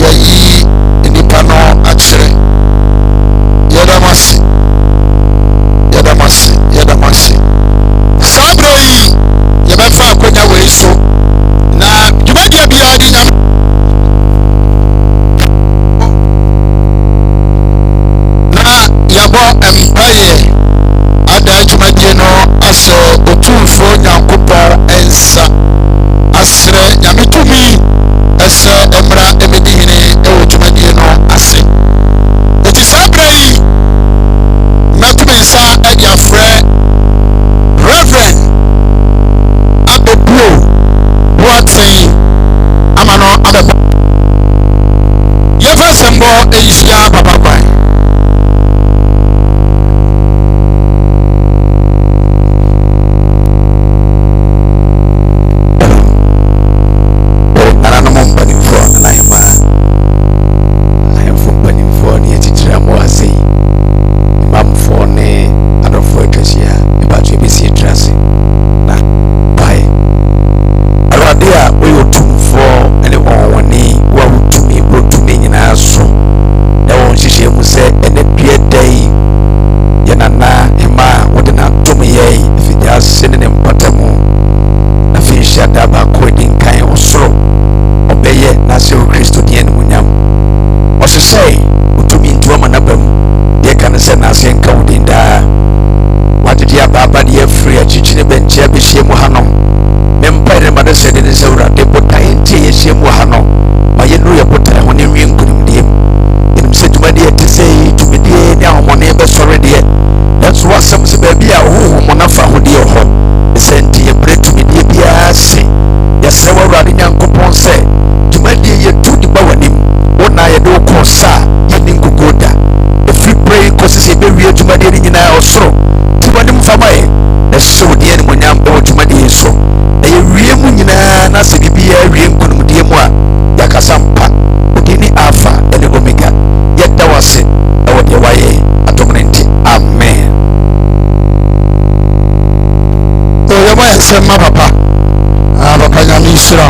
yayi nipa no akyere yedamasi sabrai yebefa akonya we so na dwumadia bia di nyam na yabo empaye ada dwumadie no ase otumfo nyankopɔ ensa asre nyametumi ese emra emedihine ewo dwumadie no ase eti sabrai metumi nsa edi afrɛ Reverend Abebuo Boateng amano abeba yefa sembo eisia papa kwan ana no mompani fo na HEMAA ayefo mpani fo ne atitira mo ase imam fo ne adofo atwasia ebatwe besi trase na pai aradia we otumfo ene wonwoni wa utumi brotumi nyina so na won hihye mu se ene pie dai yanana HEMAA wode na tomi ye EFFIDUASI ne mpatamu na finisha daba ko din kan osoro obeye na se Kristo die ne munyam osesei utumi ntoma na bam ye kan se na se nka wodin da wadi ababa de afiri achichine benche abehye mu hanom mempere made sede ne sewra de botai ntie yehye mu hanom ma ye no ye botai ho ne nwi nkunimdiem enim se dwumade etesei dwumade ne ahomone be sore de that's what some se ba bia ho na fa ho de ho senti ye BRETUO bia se ye se wawrade nyankopon se dwumade ye tudi ba wanim wona ye do ko sa ye ninkugoda efiri pray ko se be wie dwumade ni nyina osoro wani mfamae na so die ne munyam e wotwumade so na ye wie mu nyina na se bibia wie nkunumdie mu a yakasa mpa odini alpha ene omega yedda wase e wode waye atomnenti amen to yema ensema papa papa nyame shira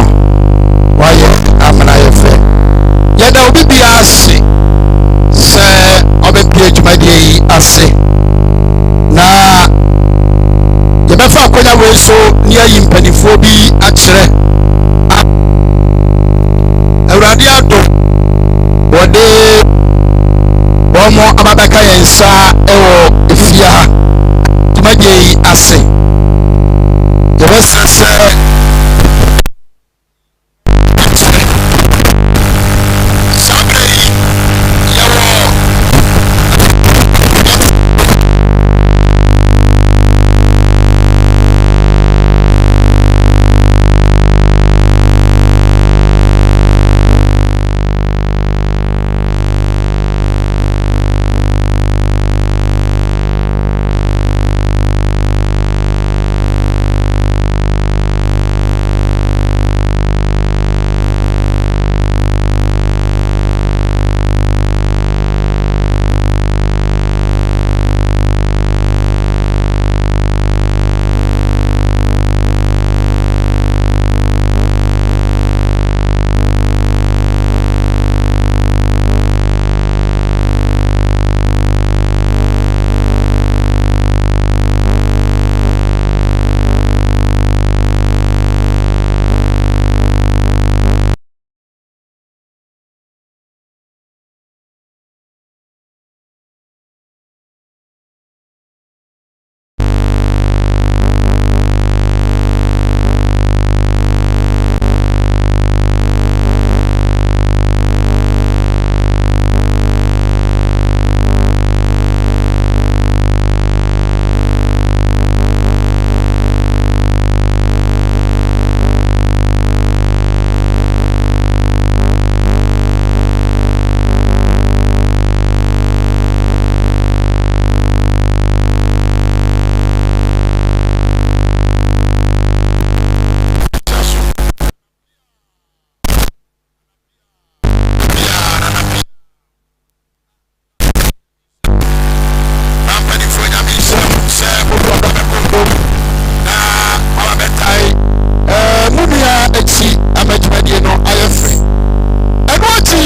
waye amena yefe yedda obi bia ase se obepie dwumade yi ase na yebefa akonya we so ni ayi mpanifo bi akyere awurade ado wode omo ababaka yensa ewo efia tumaje yi ase yebesa se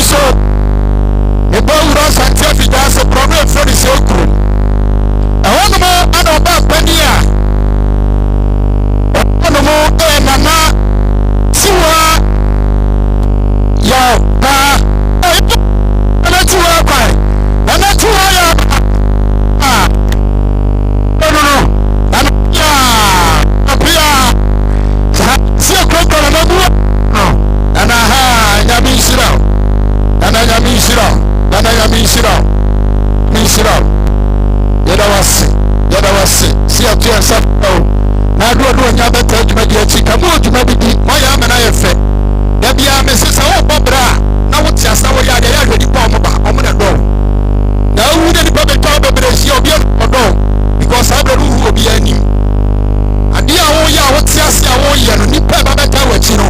so me bo wura santi EFFIDUASI problem for the so kru e wono mo ana oba pani a wono mo nana siwa ya ba ana tuwa kwa nana tuwa ya no nana ya apia si akoko na bu nana ha nyamishira nana nyamishira yada wase si atu ensa na do nya beta djuma di achi kamu djuma di mo ya me na ye fe da bia me sesa wo bobra na wo tia sa wo ya de ya hwedi pa mo ba o mo na do na wu de ni ba beta bobra si obi o do because I don't know obi anim ade a wo ya wo tia se a wo ye no ni pa ba beta wa chi no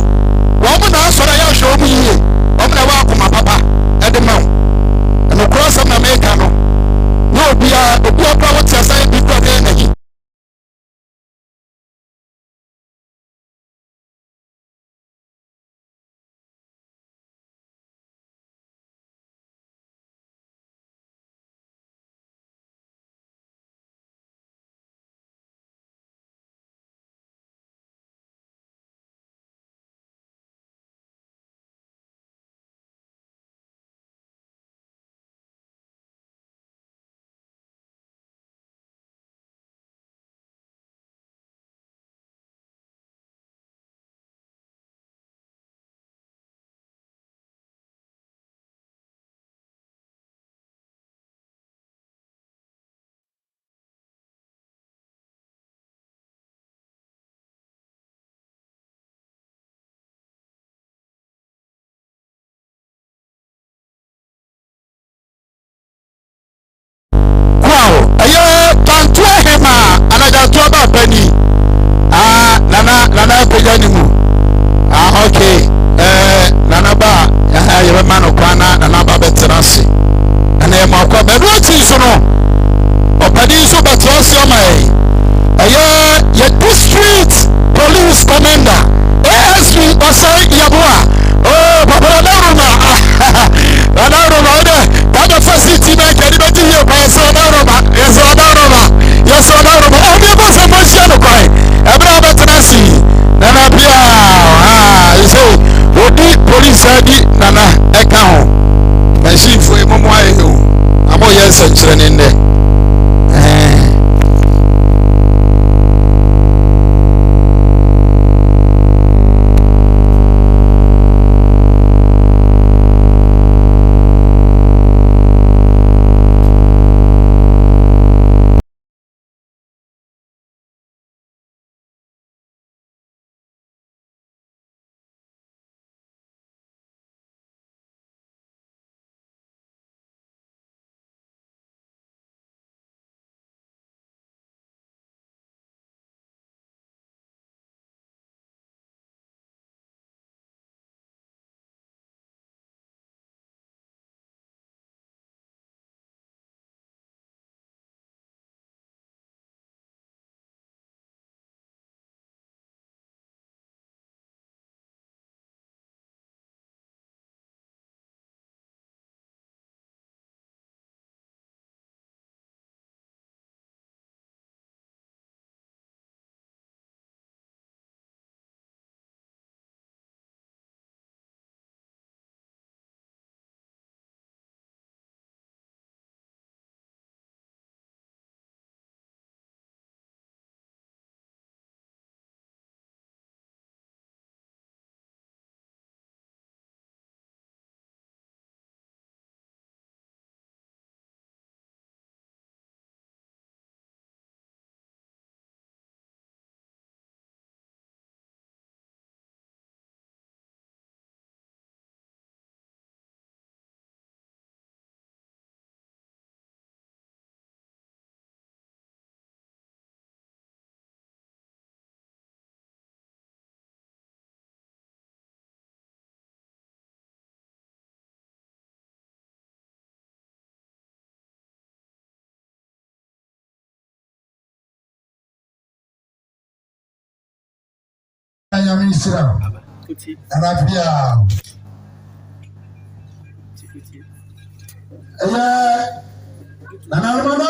wo mo na asora ya hwe o mu yiye o mo na wa akoma papa e de ma no cross na make no no obi a pa wo tia sa e bi kwa de na yi nana pejanimu okay nana ba ya ma no kwana nana ba betrasi ana e ma kwa be do ti so no opadi so betrasi o mai ya district police commander ASP Osai Yabua oh papa na roma ode that facility na kedi beti here pa so na roma yes o bi bo se mo sia no kwai ebra betrasi nana bia you say odi police adi nana eka ho machine fo emomo aye ho amo yes nkyere ne nde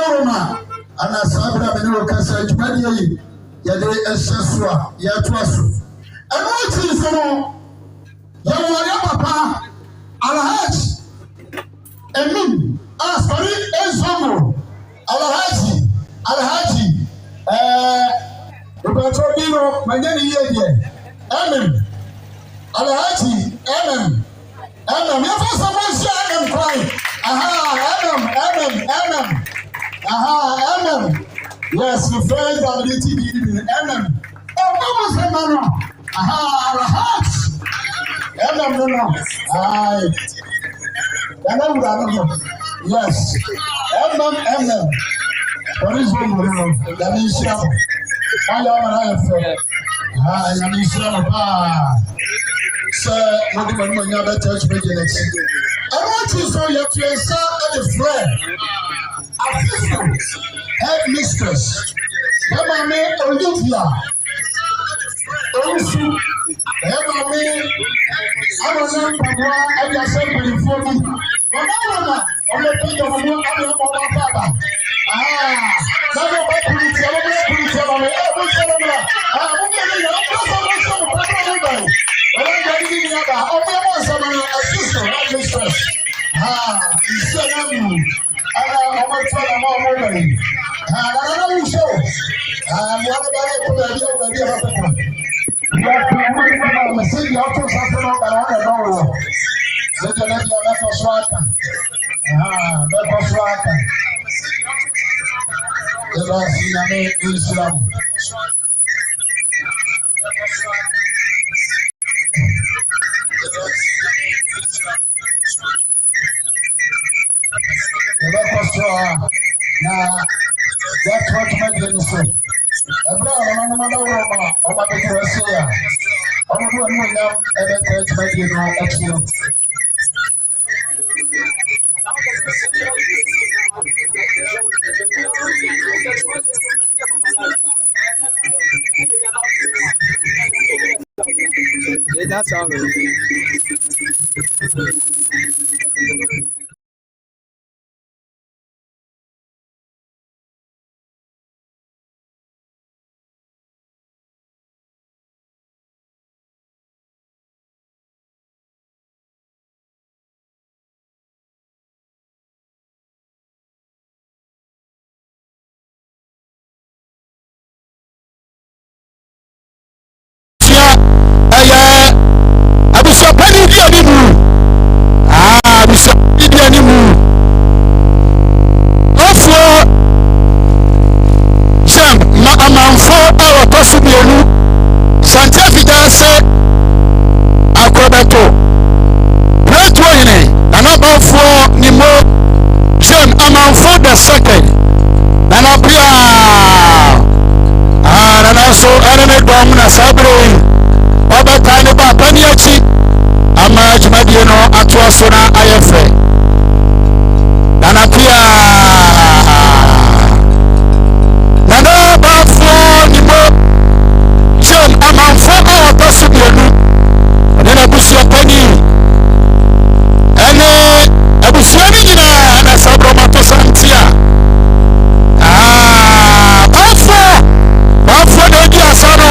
Roma, and as Sabra Menu Casa, Many, Yade Esasua, Yatuasu. And what is the Papa, Alhaji, Emin, sorry, Ezomo, Alhaji, Roberto, Magani, Emin, Alhaji, Emin, your first of all, Emin crying. Yes, the first of the TV, Emin. Oh, what was the man? Alhaji. No. Yes. What is one more? Yanisha. Sir, what do you want to touch me next? I want you so you have to start a friend. Assistant, head mistress. Mama me Olivia. Also, Mama me. I was not I just said before me. Mama, I'm not going to Baba. Never back to the television. That's what makes it so. That's all. AKROBETO BRETUO yene nana bafo nimo jem amanfo the second nana bia nana so enemy dom na sabre obeta ne ba pani achi ama jumadie no atoa so na ayefe nana bia nana bafo nimo jem amanfo awotosu bienu nena busia pani ene abusia ni nyina na sabro mato santia bafo de di asano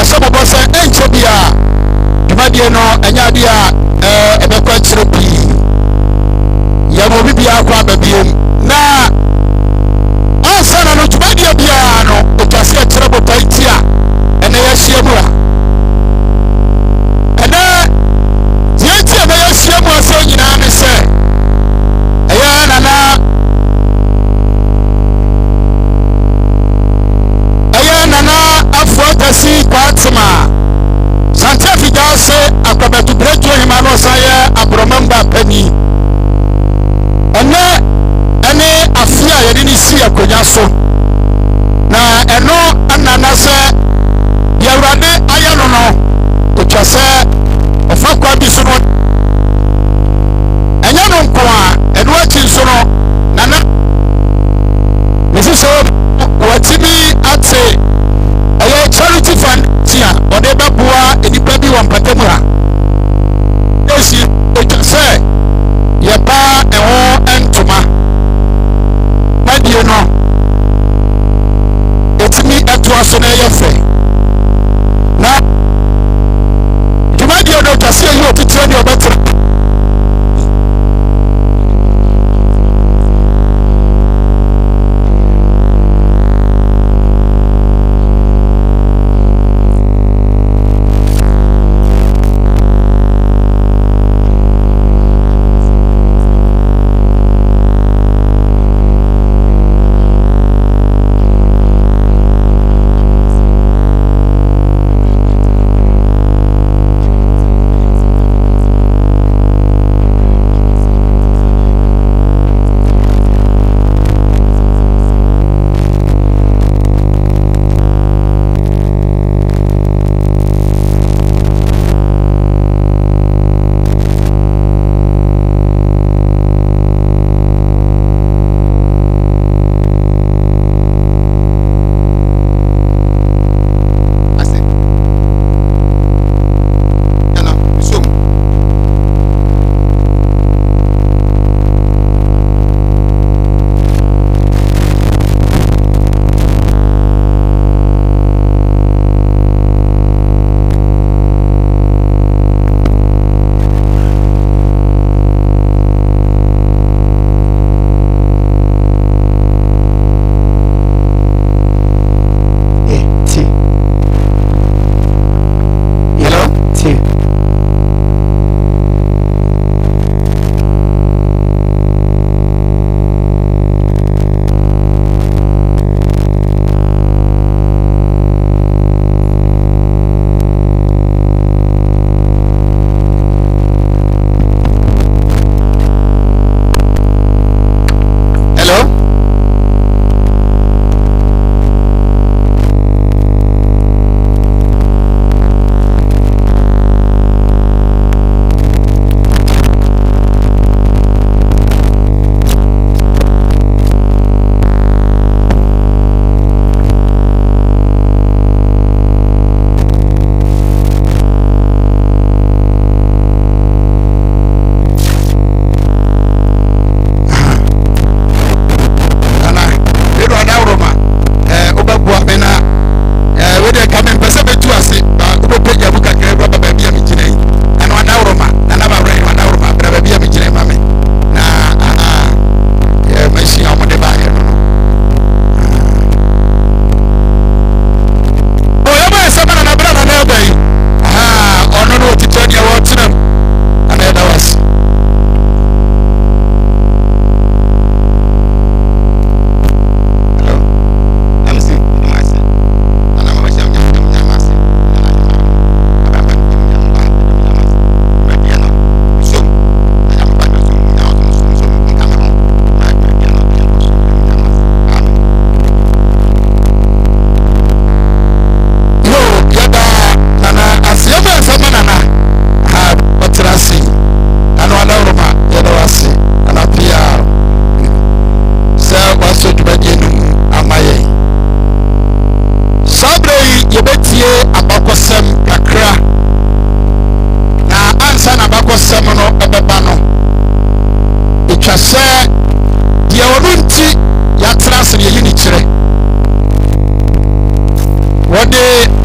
so bo se enche bia dwumadie no enya bia ebekwa kire pi ya bo bibia akwa babiem na ansana no dwumadie bia no otwase kire bo paitia ene ya hie mu a ene yeti ene ya hie mu ase nyina ne se eya nana Afoa Gyasi Kwatemaa Efie Gyasi AKROBETO BRETUO HEMAA no saye abromamba pani ene afia yedi ni si akonya so na eno anana se yawrade ayano no otwase ofa kwa bi so no enya no Nkoa eno achi so no nana mesiso watimi ate ayo charity fund tia ode babua enipa bi wampatam ha esi etase ye ba eho entoma madie no etimi eto aso na yefe na dwumadie no tase yi otitire ne obetre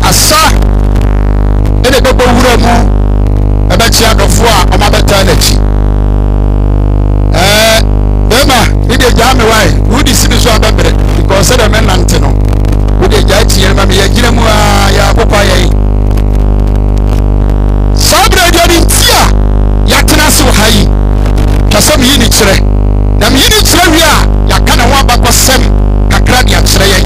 asa bɛbɔ wura mu ɛbɛkyia dɔfo a ɔma bɛtaa n'akyi bɛma ide gyaa me wae wodi si ne so abɛbrɛ because sɛdeɛ mɛnante no wode gyaa kyiɛ ma meyɛgyina mu a yɛakokwa yɛn saa berɛ aduane nti a yɛatena ase wɔ ha yi hwɛ sɛ meyi ne kyerɛ na meyi ne kyerɛ wie a yɛaka ne ho abakɔsɛm kakra de akyerɛ yɛn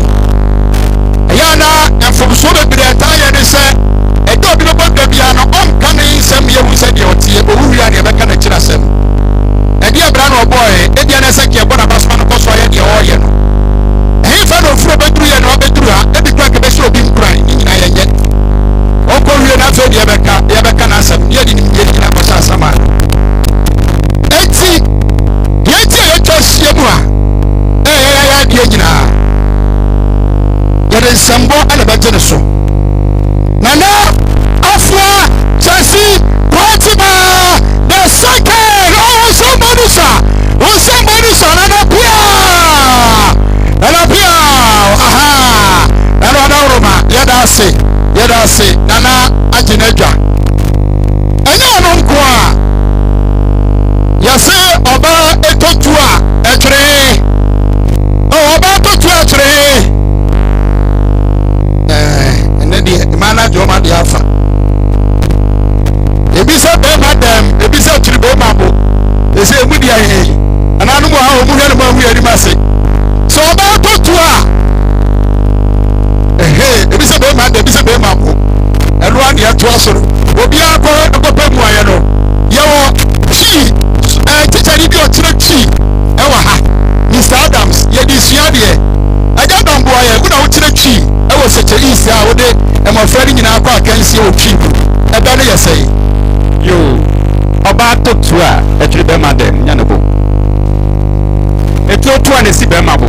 ɛyɛ ana mfomsoɔ bebree ɛtaa yɛ ne sɛ ɛdɛ obi bɛbɔ da biara no ɔnka ne nsɛm yɛhu sɛ deɛ ɔteɛ ɔwu wie a deɛ ɛbɛka n'akyiri asɛm ɛdeɛ bra na ɔbɔɔɛ ɛdeɛ ne sɛ deɛ ɛbɔ n'abasoma no kɔ so ɔyɛ deɛ ɔɔyɛ no ɛhefa na ofuro bɛduru yɛ na ɔbɛduru ha ɛbi kura kɛbɛhyɛ obi nkuran ne nyinaa yɛnyɛ ɔkɔ wie na afei deɛ yɛbɛka n'asɛm deɛ de ne yɛ nyinaa kɔhyɛ asɛm a enti deɛ nti a yɛtwa ahyia mu a ɛyɛ adeɛ nyinaa yɛde nsɛmbɔ ɛna bɛgye ne so Nana Afoa Gyasi Kwatemaa the second somebody sa Nana Pia aha Nana Adauroma yɛda ase Nana agyinadwa ɛnyɛ ɔno nko a yɛse ɔba etotu a ɛtwere ɔba etotu a ɛtwere mana joma de afa ebi sɛ bɛma dɛm ebi sɛ twiri bɛma bo ɛsɛ emu di ahe ananu mu ha omu hwɛ no mu ahu yɛ anim ase sɛ ɔba atotu a ebi sɛ bɛma dɛm ebi sɛ bɛma bo ɛno a ne ɛto asoro obiara kɔpɛ mu ayɛ no yɛwɔ twii kyekyɛre bi ɔkyerɛ twii ɛwɔ ha Mr. Adams yɛde sua deɛ agya dɔmboa yɛ wona wokyerɛ twii ɛwɔ Sekyere isi a wode ɛmɔfra no nyinaa kɔ akansie wɔ twii ɛbɛ no yɛ sɛe yo ɔba atotu a ɛtwere bɛma dɛm nya ne bo ɛtuotu a ne si bɛma bo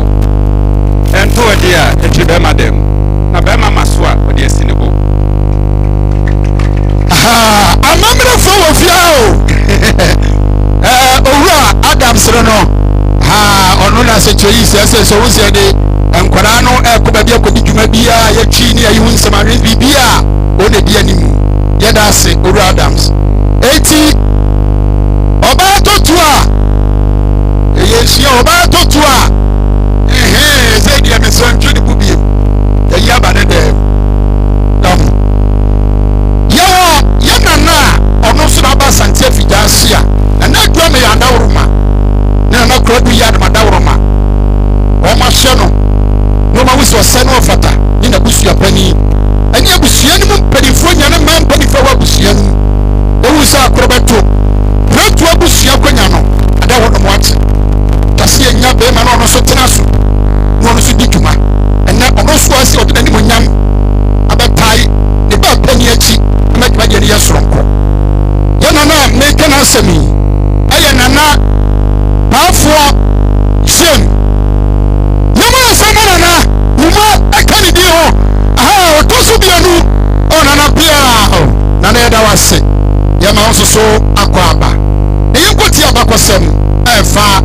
ɛnto ɔde a ɛtwere bɛma dɛm na bɛma ma so a ɔde asi ne bo amammerɛfoɔ wɔ fia o owura Adams no ɔno na Sekyere isi ɛsɛ sɛ wo sɛ de nkwadaa no ɛkɔ baabi akɔdi dwuma biara yɛtwi ne ayiwo nsɛm ahwɛ biribiara ɔna di anim yɛda ase owura Adams eti ɔbaa totu a ɛyɛ hyia ɔbaa totu a sɛ deɛ mesɛ ntwe ne bu biem ɛyi aba ne dɛm yɛwɔ yɛ nana a ɔno nso na aba asante EFFIDUASI a nana adua me yɛ adaworoma ne nana kura bi yɛ adaworoma wɔn ahyɛ no noma wusi ɔsɛ no ɔfata ne na busua pani ɛne abusua no mu mpanimfoɔ nya ne mmaa mpanimfoɔ wɔ abusua no mu ewu sɛ AKROBETO BRETUO abusua konya no ada wɔ no mo akye kase enya bɛrima na ɔno nso tena so na ɔno nso di dwuma ɛnɛ ɔno nso asi ɔde n'anim onyam abɛtae ne ba pani akyi ɛmɛdwuma deɛ ne yɛ soronko yɛ nana a meka no asɛm yi ɛyɛ nana paafoɔ hyɛm nana numa ɛka ne din hɔ ɔtɔ so bianu nana pia nana yɛda wase yɛma wo nso so akɔ aba na yɛnkɔti abakɔsɛm ɛfa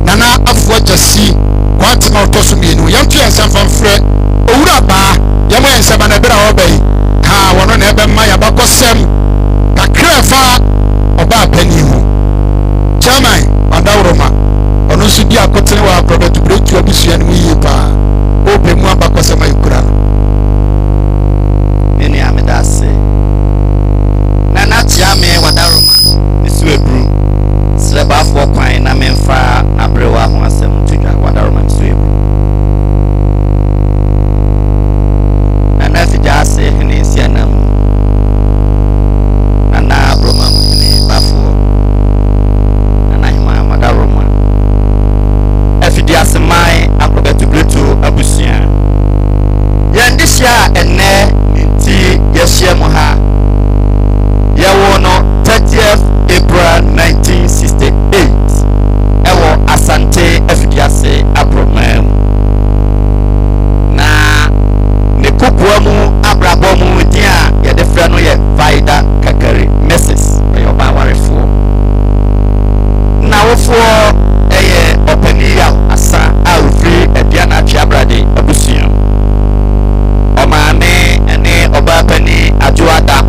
Nana Afoa Gyasi Kwatemaa ɔtɔ so mmienu yɛnto yɛn nsɛm famfrɛ owura baa yɛmɔ yɛn nsɛm na ɛberɛ a wɔbɛyi wɔno na ɛbɛma yɛabakɔsɛm kakra ɛfa ɔbaa pani ho chairman Adaworoma ɔno nso di akɔtene wɔ AKROBETO BRETUO abusua no mu yie paa ope mu abakɔsɛm ayikura no nene ameda ase Nana tia me Adaworoma mesu ebru srɛ baafoɔ kwan na memfa abrewa ho asɛm tudwa Adaworoma mesu ebru Nana EFFIDUASI hene nsianam Nana Abroma mu hene baafoɔ Nana HEMAA Adaworoma EFFIDUASI man AKROBETO BRETUO abusua yɛnde hyia ɛnɛ nti yɛhyia mu ha yɛwɔ no 30th April 1968 ɛwɔ Asante EFFIDUASI Abroma mu na ne kokoa mu abrabɔ mu din a yɛde frɛ no yɛ Vida Kakari Mrs. ɛyɛ ɔbaa warefoɔ na wofoɔ ɛyɛ ɔpani yaw asa a ofiri aduana atwe abrade abusua ɔmaame ɛne ɔbaa pani adwoada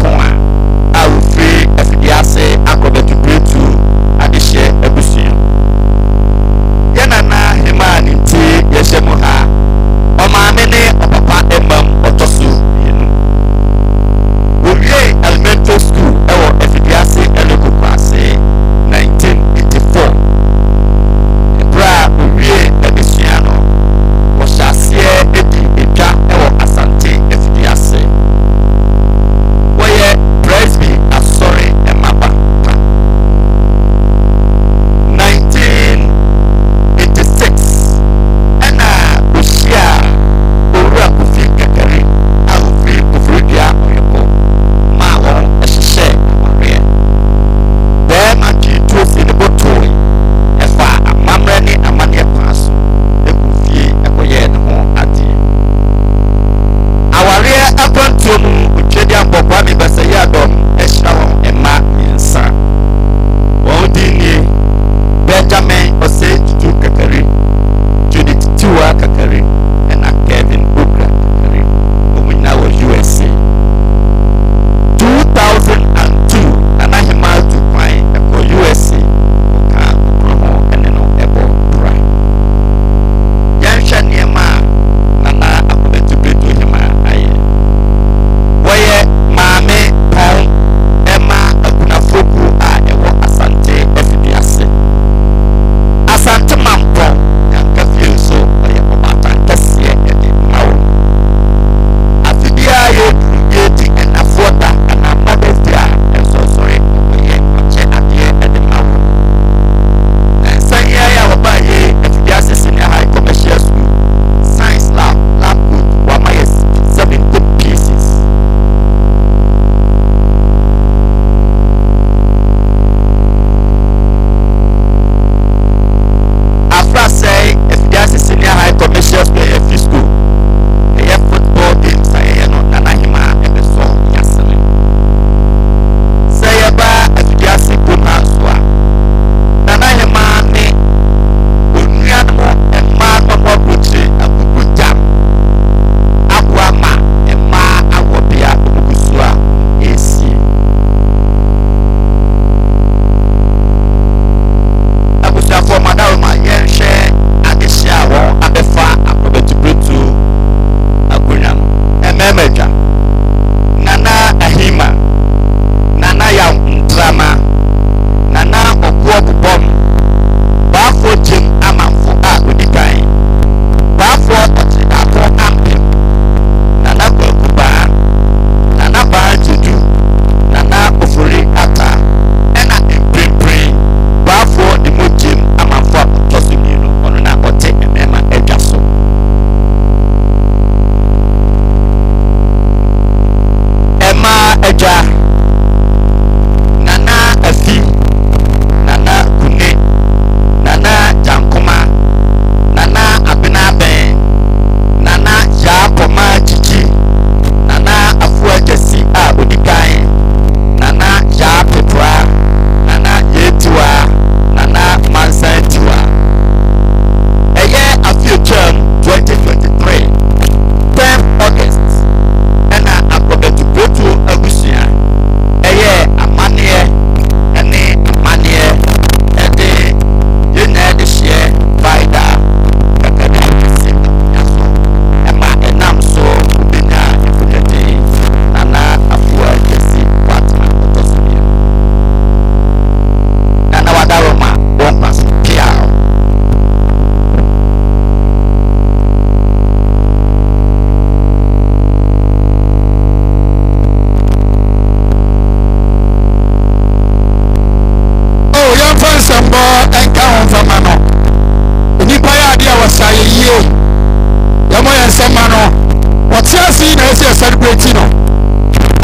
say celebrating no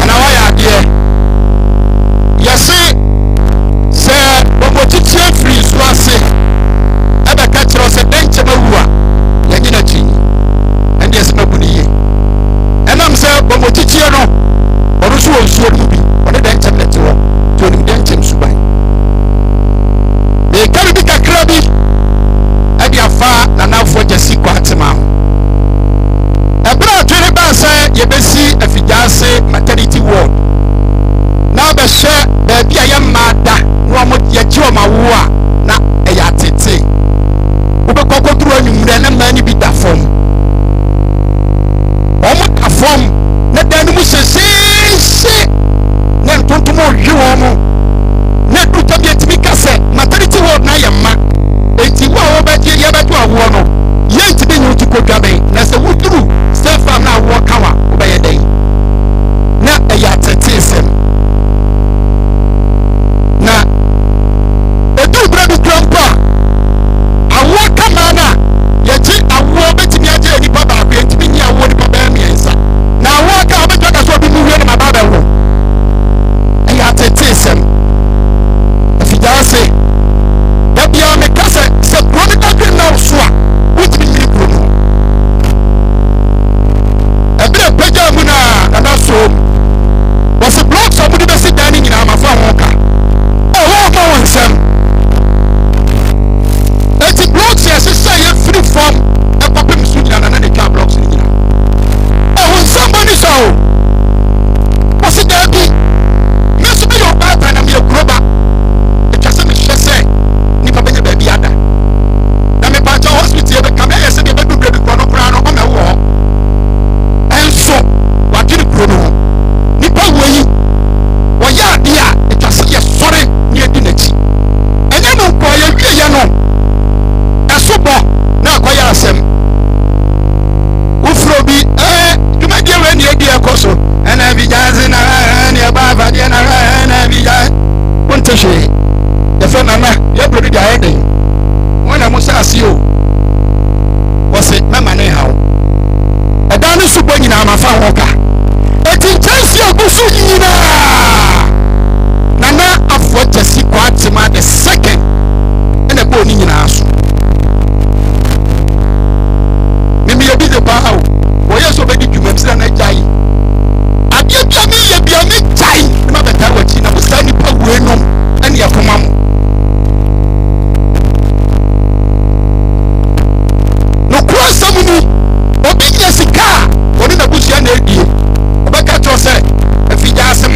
and I why adie yes say bomo titie free so ase ebe ka kire say denche mawua ya nyina chi and yes mabuni ye enam say bomo titie no oru so onsuo mu bi one denche lete wo to ni denche msuban me kare bi kakra bi ade afa na Afoa Gyasi Kwatemaa ebra twere ba say yebesi Efie Nsem maternity ward na be hye ba bia ye mada no mo ye ji o mawo a na e ya tete wo be kokoturu anwumre na mani bi da fom o mo da fom na dan mu sese na ntontomo hwe wo mo na duta bi etimi kase maternity ward na ye ma enti wo ba die ye ba to awo no ye ntimi nyu ti kodwa ben na se wuduru stay farm na wo kawa wo ba ye den na e ya tete sem na edu bredu grandpa awo kama na ye ji awo betimi aje ni baba ko ntimi ni awo ni baba miensa na awo ka obeto ka so bi mu wie na baba wo e ya tete sem Efie Nsem da bia me kase se kroni da gbe na so a wutimi ni krono ebile peja mu na so was a block somebody be sit down in amafa hoka oh nsem eti blocks yes say you free from e popim su nyina na twa blocks ni nyina oh somebody so was it there be me so be your bata na me kroba e twa se me hwese ni pa benya ba bi ada na me pa hospital be kam yes be do brebi krono kra no o me wo enso wa kiri krono nipa woyi woya dia etwase ye sore ni edi nachi enye no ko ye wie ye no esobo na akoya asem ufro bi duma die we ni edi ekoso ena Efie Nsem na ni aba va die na Efie Nsem wonte hwe ye fe na ye brodi dia ye den wona musa asio wose mama ne hawo eda ne subo nyina amafa hoka eti chansi ogusu nyina na Afoa Gyasi Kwatemaa the second ene bo ni nyina aso mimi ye bi de ba hawo wo yeso be di dwumam sira na jai ade bia mi ye bia mi jai na beta wachi na busa ni pa wenom ene ya koma mo no kwa samuni obi nyesika woni na busia na edie obeka to se Efie Nsem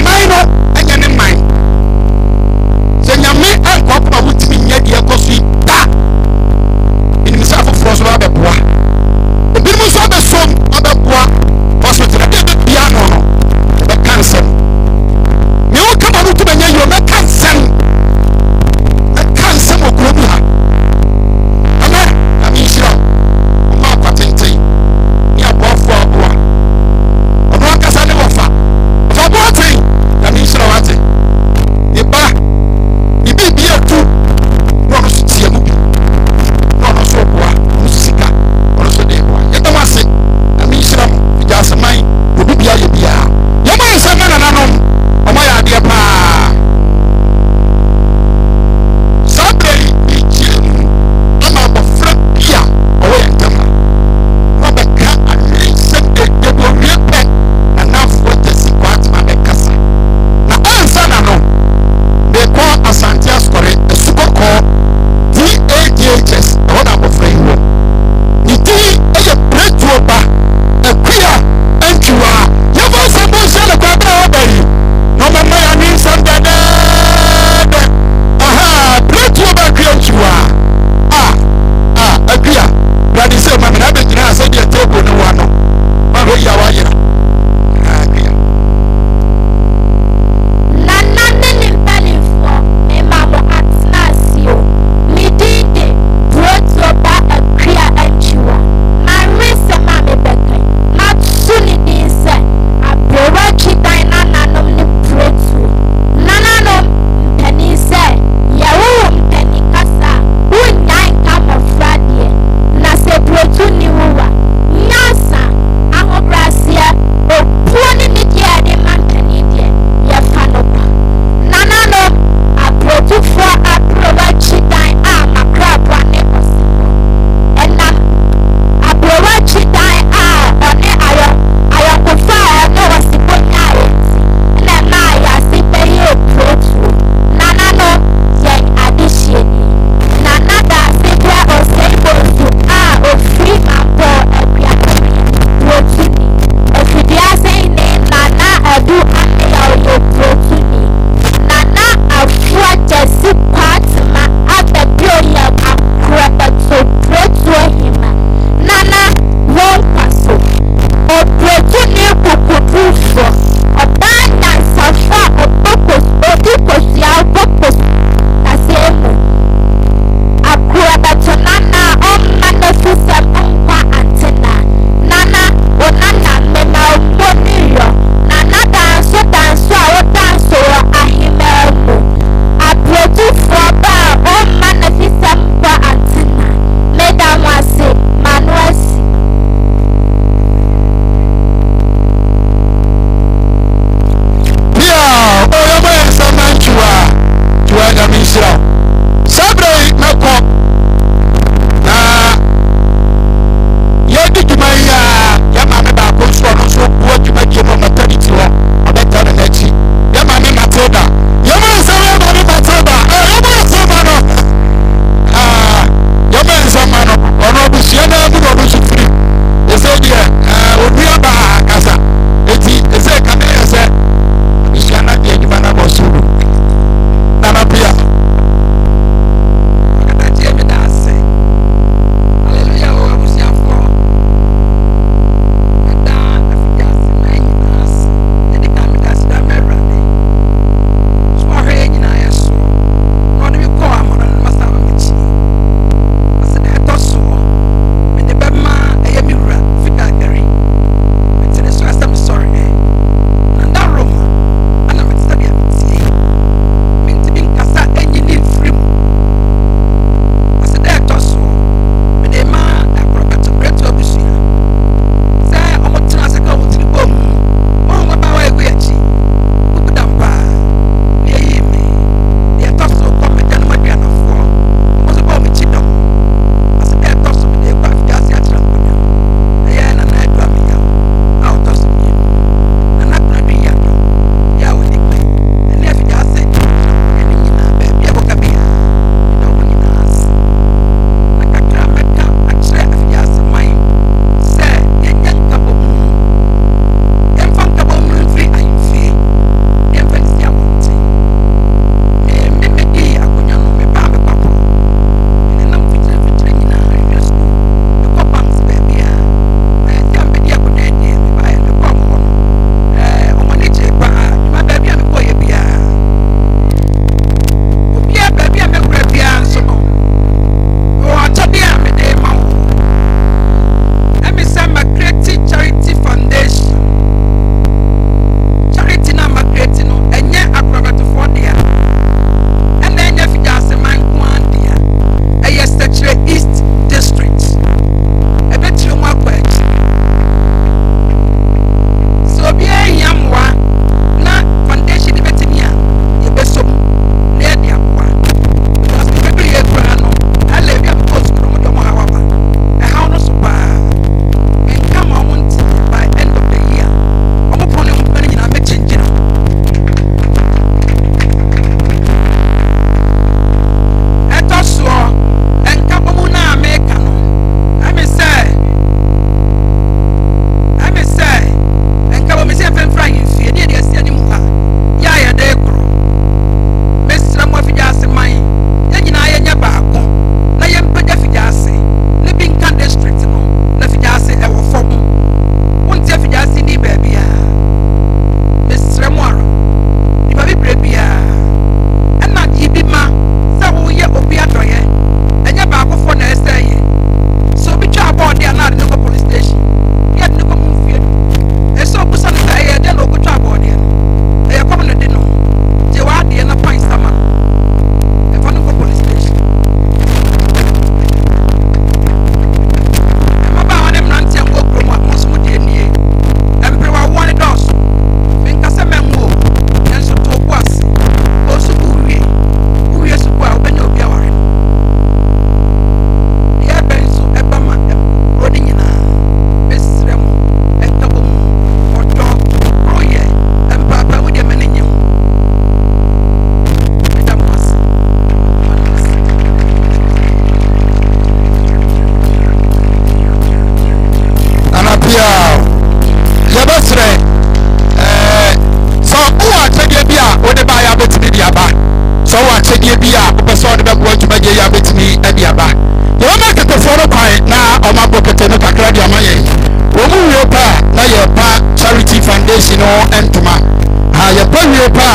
yɛpɛ pa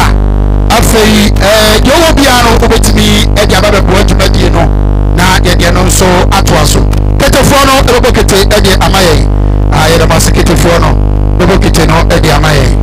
afei yɛwɔ biara no wobɛtumi de aba bɛboa dwumadie no na yɛdeɛ no nso atoa so. Ketefoɔ no ɛbɛbɔ kete de ama yɛn. Yɛde ma se ketefoɔ no bɛbɔ kete no de ama yɛn.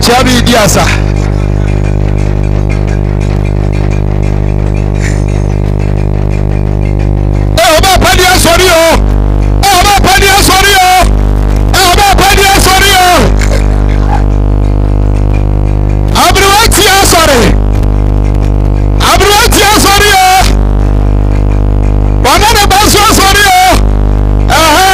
Chabi Diasa. Oba Padia Sorio. Oba Padia Sorio. Oba Padia Sorio. Abruatia Sori. Abruatia Sorio. Banana Basso Sorio. Aha.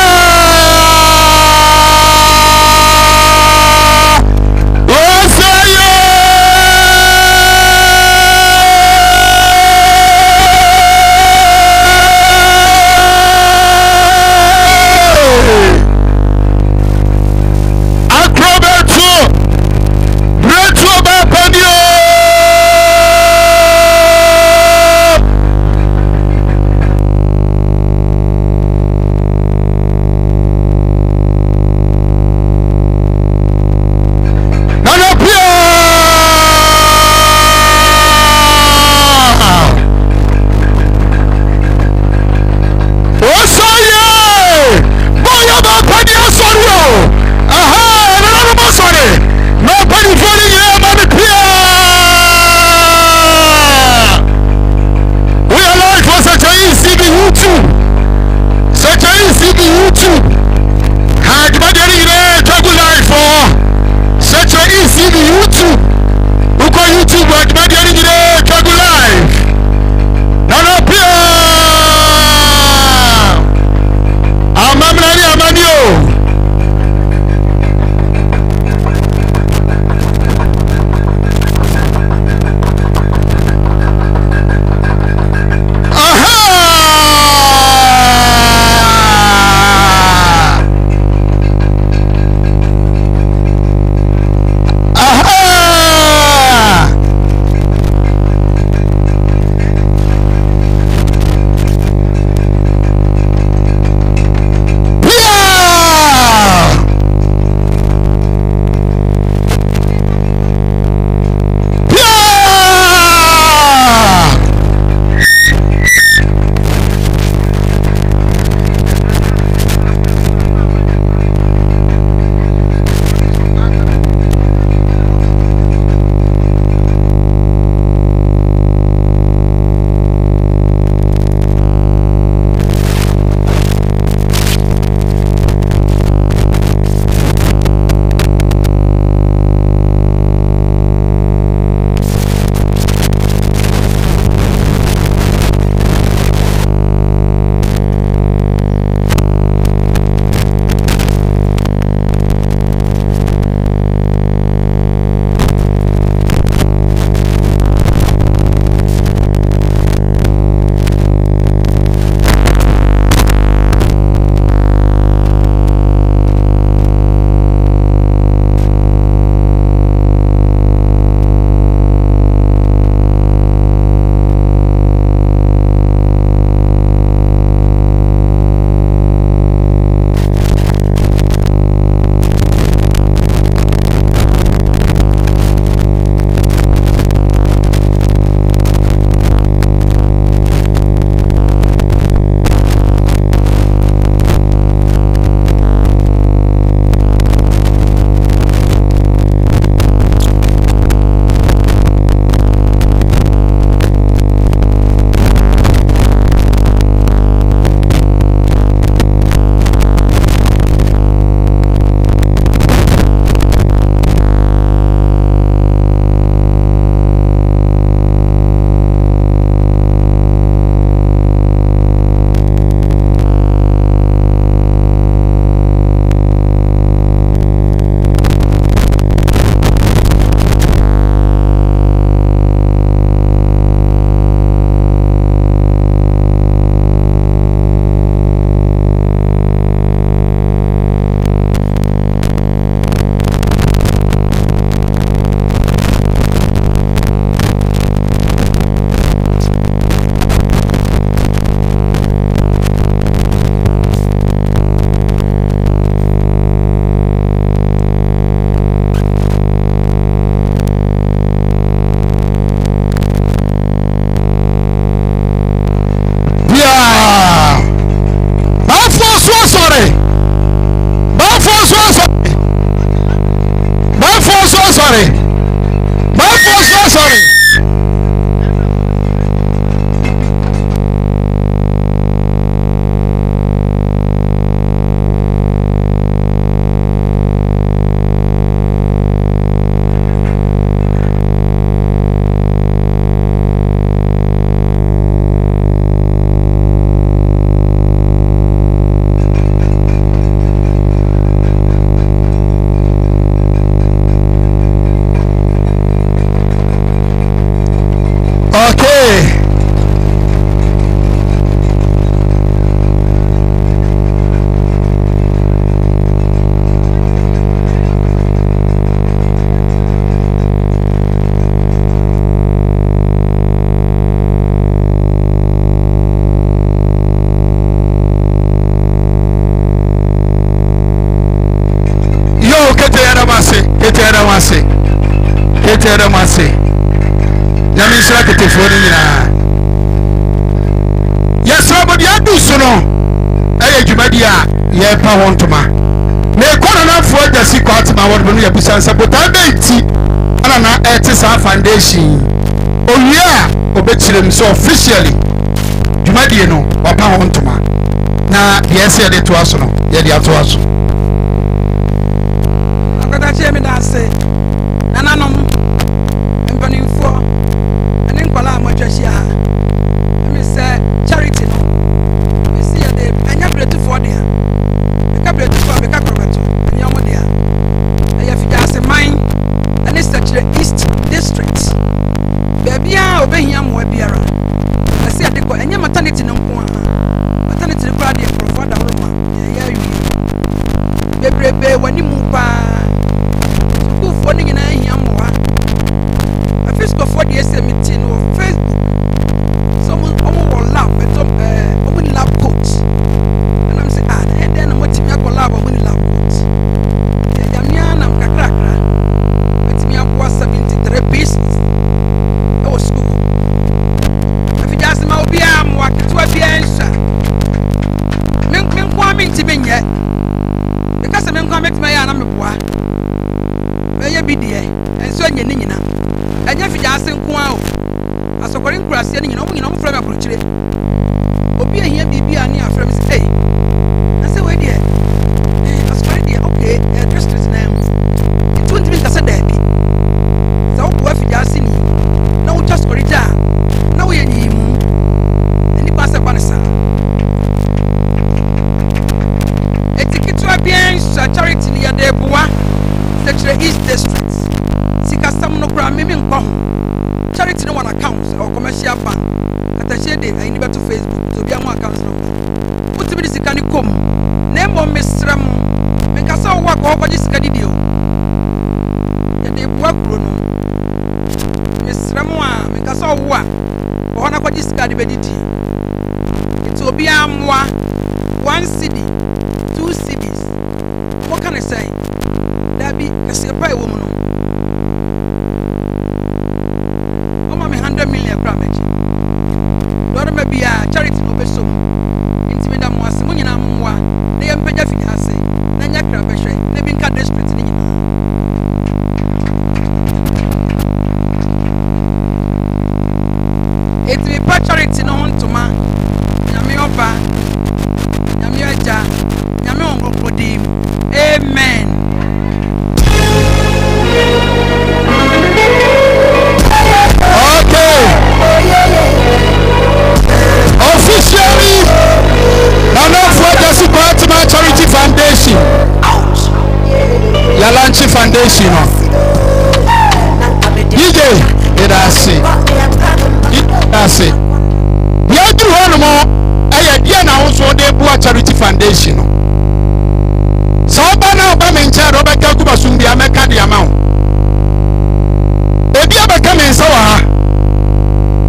Etera wase. Etera wase. Nyame sira ketefo ni nyina. Yesra bodi adu so no. Eye dwumadi a ye pa ho ntoma. Na ekono na Afoa Gyasi Kwatemaa won benu yabusa nsabota beti ana na ete sa foundation. Owia obechirem so officially dwumadi no opa ho ntoma. Na yes ye de to aso no ye de ato aso. Akota chemi da se. Nananom mpanimfo ane nkwala amotwahia. Me say charity no. Me see ye de anya BRETUO de a. Beka BRETUO beka AKROBETO. Anya mo de a. Efie Nsem ane Sekyere East District. Bebia obehia mo biara. Me see ye de ko anya maternity no Nkoa. Maternity ko ade profo da roma. Ya wi. Bebrebe wani mu pa. Ku ni nyina hia mo wa. Afisco for the meeting on Facebook. Someone will lab, but open lab coats. And I'm saying, and then I'm going to collab on lab coats. Yamiana Kakra, but me up was 73 pieces. That was school. If you just know, be I'm walking to a pianza. Men coming to me yet. Because I'm coming to my anamua. May be dear, and so you know. And Efie Nkoa as a foreign class, you know, from a country. Obi here be a near from say, I say, wait, dear, as far as okay, address his name. It won't be a dead. So, Efie Nsem, no just for it. No, we need him. And he passed upon a son. A ticket to a bien, charity near the Bois, Sekyere East District. Some no crime, maybe charity no one accounts or commercial bank. At a shade, I need to Facebook to be a more accounts number. Put to be the Sikani come. Name on Miss Ram. Make us all work over this Cadidio. The work Bruno. Miss Ramwa, make us all work. Or on this Cadibedity. It will be a more 1 city, 2 cities. What can I say? There be a surprise woman. 100 million damage. Don't maybe a charity no be so. Intimida mo ase munyina mwa. Na ye mpagya finance. Na nya krabehwe. Na bi nka district ni nyina. Etimi pa charity no hontoma. Nyame oba. Nyame aja. Nyame ongogodim. Amen. Officially, Afoa Gyasi Kwatemaa Charity Foundation. Yalanchi Foundation. DJ, Edasi. Edasi. You do one more. I had also the Bua Charity Foundation. So, Bana Bamencha, Robert Kakubasum, the American amount. Ebi abaka me nsa wa ha.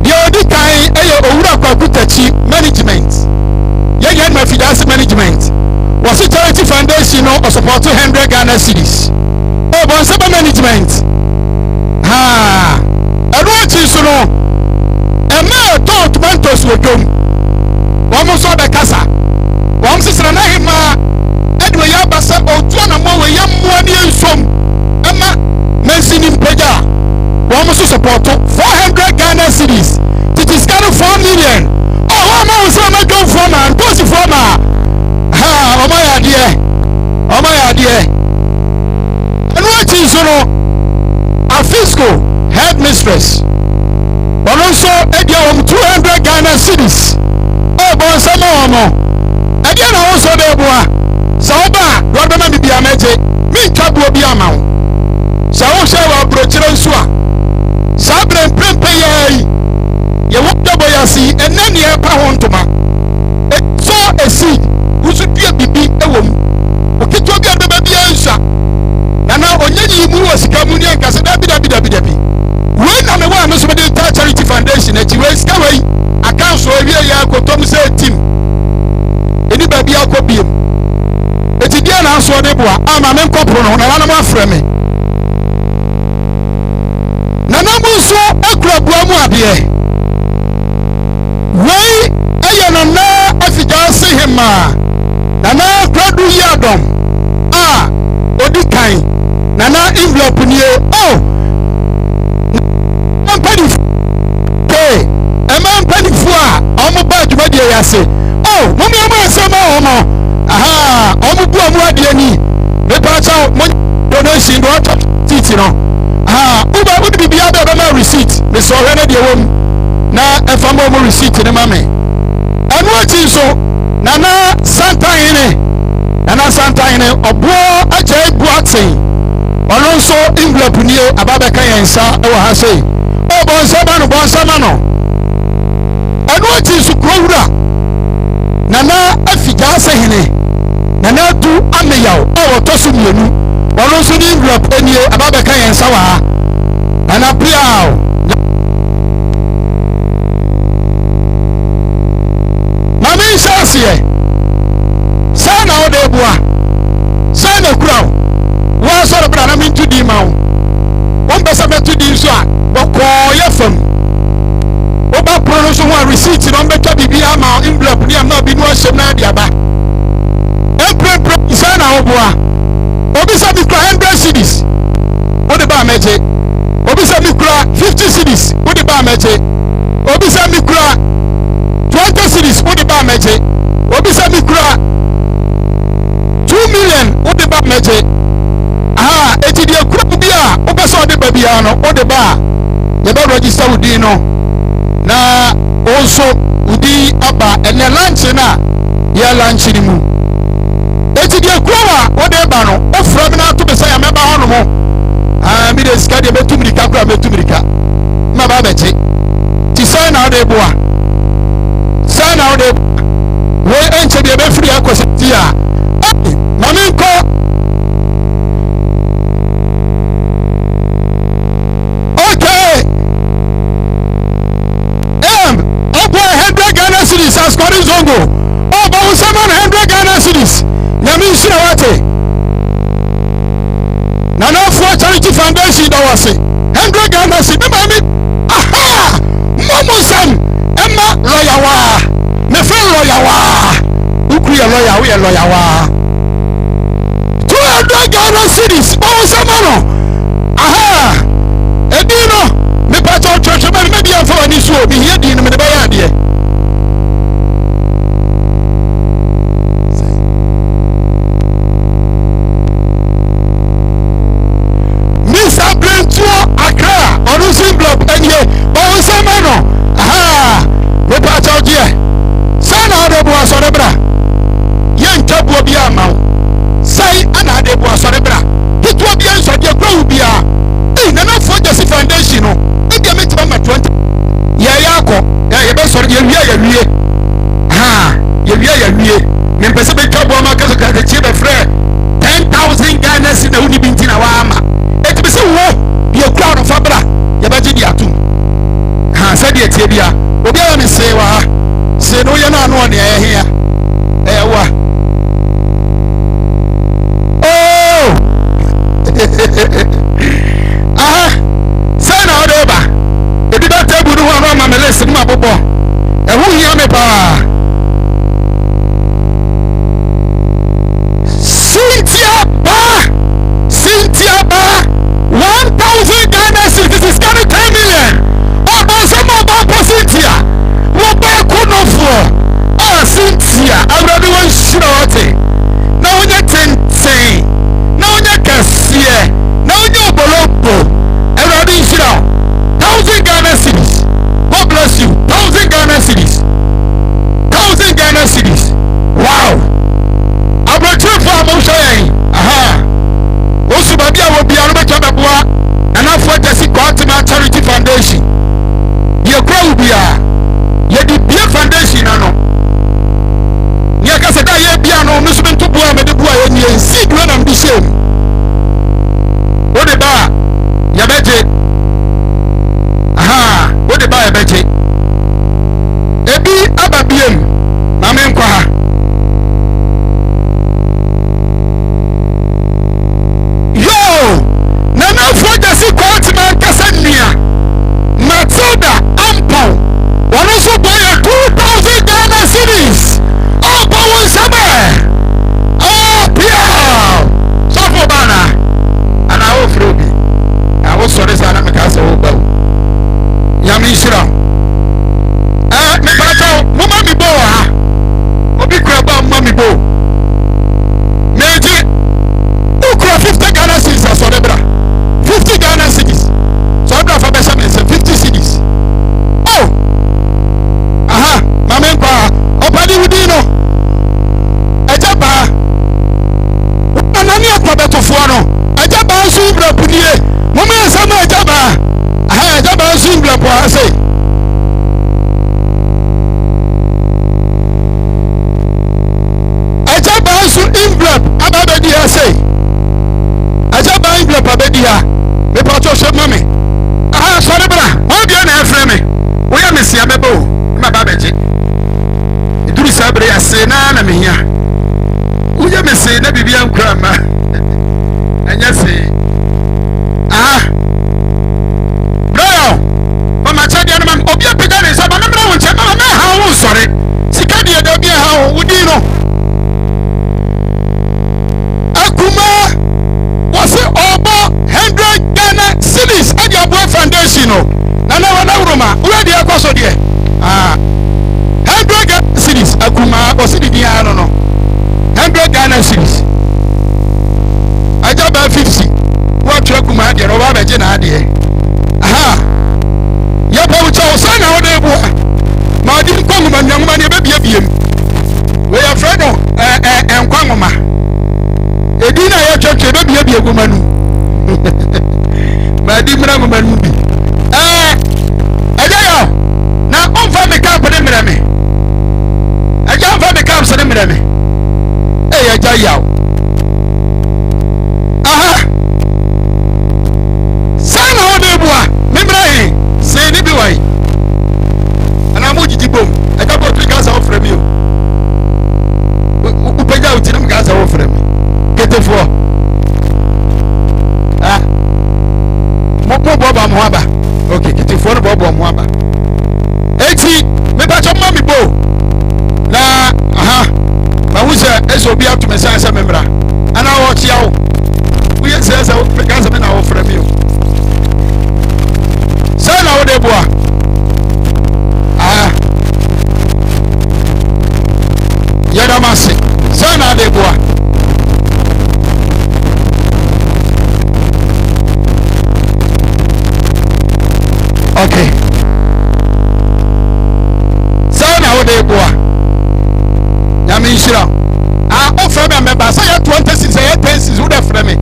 Ye odi kan owura kwakutachi management. Ye na Efie Nsem management. Was charity foundation no support 100 Ghana cedis. O bon seba management. Ha. Ero chi so no. E ma to tomatoes we dom. Wo mo so be kasa. Wo mo sisra na HEMAA. Edwe ya basa otu na mo we ya mo ani ensom. Ema mensini mpeja. One must support 400 Ghana cedis. It is kind of 4 million. Oh, one man was a go for man, post for man. Ha, oh my idea. Oh my idea. And what is a fiscal headmistress? But also a 200 Ghana cedis. Oh, but some more. Again, also there, boy. Sauba, Rodman be a magic. Me, Cabu be a mount. So, shall approach Rosua. Sabre prempe ye wokda boyasi enen ye pa hontoma so esi usudua bibi ewom okitwa bia de bia nsa na onyenyi mu wasika mu ni ankase da bi we na me wa me so de charity foundation echi we ska we account so ewie ya akotom se team eni ba bia akobiem eti dia na so de boa ama me nkopro no na wana mo afre me nso akura buamu adeɛ wei ɛyɛ nana Efie Gyasi HEMAA nana kradu yi adom a odi kan nana envelope nie oh mpanifu mpanifu a ɔmo ba adwuma deɛ yɛase oh mo me ɔmo asɛm a ɔmo aha ɔmo bu ɔmo adeɛ ni mepa kyɛw mo donation do ɔtɔ titi no aha uba wode bibia bɛ bɛma receipt me sɛ ɔhwɛ no deɛ wɔ mu na ɛfa ma ɔmo receipt ne ma me ɛno akyi nso nana santahene ɔboɔ agya bu aten ɔno nso envelope nie aba bɛka yɛn nsa ɛwɔ ha sei bɔnsɛ ma no ɛno akyi nso kurowura nana Efie Gyasi hene nana du ameyaw a wɔtɔ so mmienu ɔno nso ne envelope nie aba bɛka yɛn nsa wɔ ha nana piaw mame nhyɛ aseɛ saa na wode boa saa na kura wo asɔre bra na mentu di ma wo wɔmpɛ sɛ mɛto di nso a wɔkɔɔyɛ fam woba koro no so ho a receipt na ɔmbɛtwa biribiara ama envelope ne ama bi no ahyɛm na ade aba ɛmprɛmprɛ saa na woboa obi sɛ me kura 100 cedis wode ba mɛgye obi sɛ me kura 50 cedis wode ba mɛgye obi sɛ me kura 20 cedis wode ba mɛgye obi sɛ me kura 2 million wode ba mɛgye aha eti deɛ kura bi a wopɛ sɛ wode ba biara no wode ba yɛbɛ register wo din no na also wo din aba ɛnɛ lunch no a yɛ lunch no mu eti deɛ kura a wode ba no wofrɛ me no ato me sɛ yɛmɛba hɔ no mo mede sika deɛ bɛtu mirika kora bɛtu mirika ma ba bɛgye nti sɛn na wode boa sɛn na wode wei ɛnkyɛ deɛ bɛfiri akɔsɛ ti a ma menkɔ okay ɔboa 100 Ghana cedis asɔre zongo ɔba wo sɛ ma no 100 Ghana cedis nyame nhyira wate nana Afoa Charity Foundation da wase 100 Ghana cedis ne ma me aha momo sam ɛma lɔyawa me fɛ lɔyawa ukuri yɛ lɔya wo yɛ lɔyawa 200 Ghana cedis ɔwo sɛ ma no aha edi no me pa tɔ twɛtwɛ ma me bia fa wani so bi hia di no me de bɛyɛ adeɛ Mr. BRETUO Accra ɔno so envelope ɛnie ɔwo sɛ ma no aha me pa tɔ deɛ sɛ na ɔde bo asɔre bra yɛntwa boɔ bi ama wo sɛi ana ade bo asɔre bra ketewa bia nsɔdeɛ kura wo bia nana Afoa Gyasi Foundation no ebi ametima ma 20 yɛyɛ akɔ yɛbɛsɔre yɛwie yɛwie mempɛ sɛ bɛtwa boɔ ma kakakakyi bɛfrɛ 10,000 Ghana cedis na woni bi nti na waama ɛtumi sɛ wo deɛ kura no fa bra yɛbɛgye de atom sɛdeɛ tie bia obiara me see wɔ ha see no woyɛ no ano ɔne ɛyɛ hea ɛyɛ wa aha sɛ na wode ba ebi bɛ table no ho ano ama me list no ma bobɔ ɛho hia me paa Cynthia ba 1,000 Ghana cedis is coming 10 million ɔba sɛ ma ɔba pɔ Cynthia wɔba ɛkonofoɔ Cynthia awurade wɔnhyira wɔte na wonyɛ tenten na wonyɛ kɛseɛ na wonyɛ ɔbɔlɔbɔ awurade nhyira 1,000 Ghana cedis God bless you 1,000 Ghana cedis AKROBETO no ajaba nso envelope nie mama nsɛm ajaba ajaba nso envelope ase ajaba nso envelope ababedi ase ajaba envelope abedi ha me pato so mame sorry bra o bia na efre me wo ya mesia bebo ma babeje iduru sabre ase na mehia wo ya mesi na bibia nkura ma anya se bro mama chadia na mama obi apega ne so mama bra wo nche mama ha wo sorry sika de da bia ha wo di no akuma wase obo 100 Ghana cedis adi abo foundation no na wana uroma wo di akoso de 100 Ghana cedis akuma wase di dia no 100 Ghana cedis ajaba 50 what you akuma de ro ba beje na ade ya pa ucha osana wo de bo ma di nkonguma nyanguma ne be biem we ya fredo nkonguma edina ya choche be biem guma nu ma di mra nguma nu bi ajayo na onfa me camp de mra me aja onfa me camp se de mra me ajayo sana wo de bo me mra he se ni bi wai ana mo jiji bom aja bo tu gaza ofre mi o peja o tinam gaza ofre mi ketefo mo boba mo aba okay ketefo no boba mo aba eti me ba choma mi bo na ma wuza eso bi atu me sansa memra ana wo chiawo we say so gaza me na ofre mi sana wo de bo yada masi sana de bo okay sana wo de bo nyame shira ofre me meba say 20 say 10 wo de frɛ me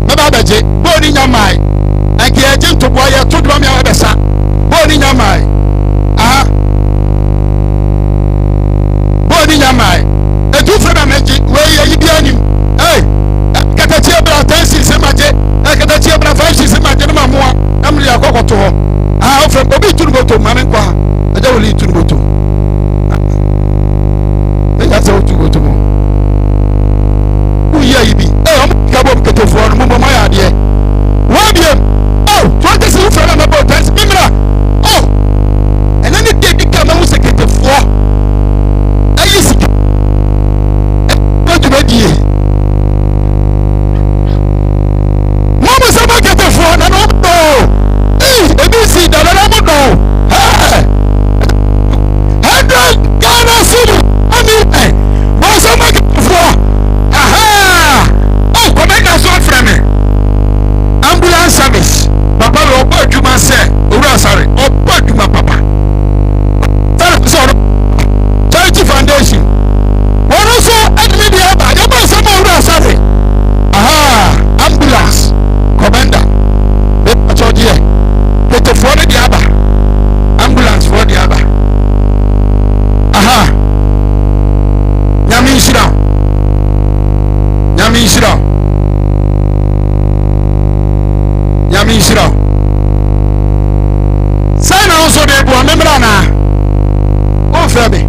meba baje bo ni nyamai ake aje ntobo ya to do me abesa bo ni nyamai bo ni nyamai etu frɛ me meji we yi bia nim katati abra 10 se maje katati abra 5 se maje na mamoa amri akokoto ho ofre obi tunuboto mame kwa aja woli tunuboto ya se tunuboto mo uya yibi kabo ketefo no mo ya de wa biem 20 se frɛ me bo 10 mimra ena ni de dika ma wo se ketefo ayi sika die mama se ma ketefo na no ebi si da na mo do Ghana city ani mo se ma ketefo komenda so frɛ me ambulance service papa we obo adwuma se owura sare obo adwuma papa so charity foundation one also admin dia ba ya ba se ma owura sare ambulance komenda me pachodie kete for dia ba ambulance for dia ba nyame shira sana also de bo memra na o frebe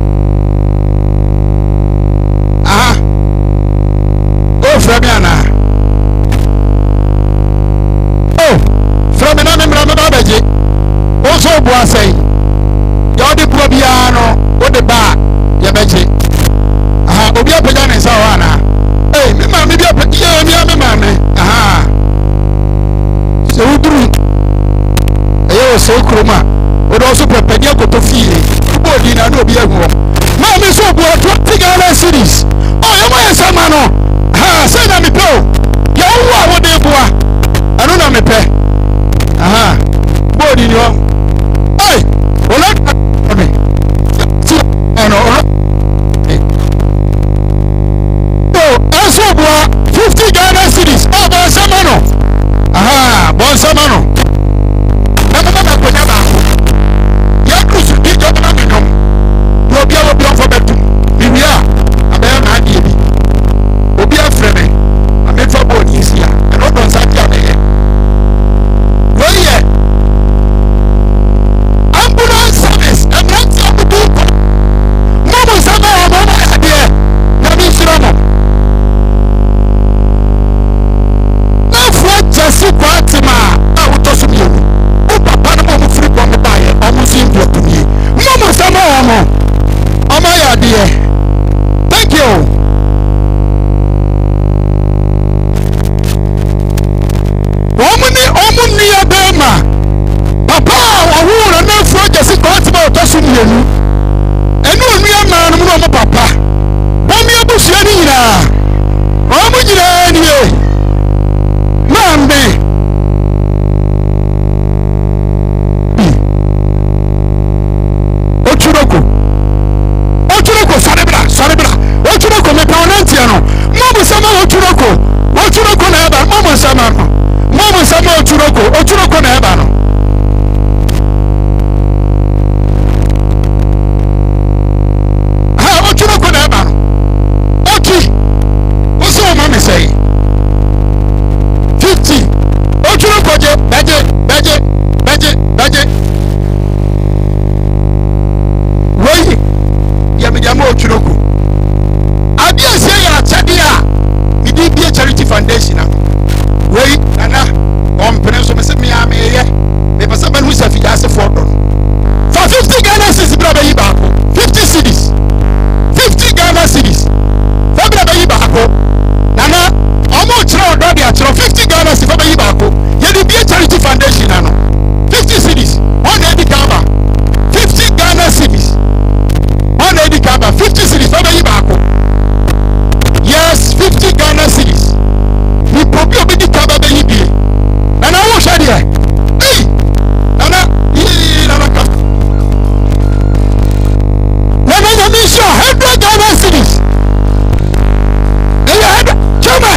o frebe ana frebe na memra me ba beje o so bo asai ya de bo bia no o de ba ya beje obi apega ne sa wa na me ma me bia apega ya me ma me se uduru so kroma o do so pepedia koto fie bo di na do bi agu ma me so bo 20 Ghana cedis ye mo yesa ma no se na me pe ya wo de boa anu na me pe bo di ni o ola me ti ano so eso boa 50 Ghana cedis omuni ya bema papa wawura na Afoa Gyasi Kwatemaa otosu mienu enu onu ya ma no mo papa bomi abusua ni nyina omu nyina ni e mambe Ochuroko sarebra Ochuroko me paunantia no momo sama Ochuroko na eba momo sama Ochuroko na eba no ha Ochuroko na eba no oki oso mama say 50 Ochuroko je beje woi ya mediamo Ochuroko abia se ya chadia midi bia charity foundation woi nana ompene so me se me ameye me pasa ban hu se FIDUASI for 50 Ghana cedis bra bayi baako 50 cedis 50 Ghana cedis fa bra bayi baako nana omo chira odo dia chira 50 Ghana cedis fa bayi baako ye di bia charity foundation ano 50 cedis on e di kaba 50 Ghana cedis on e di kaba 50 cedis fa bayi baako yes 50 Ghana cedis ni popi obi di kaba bayi bie nana wo hwe dia nana ka nana nyamisha 100 Ghana cedis eya chama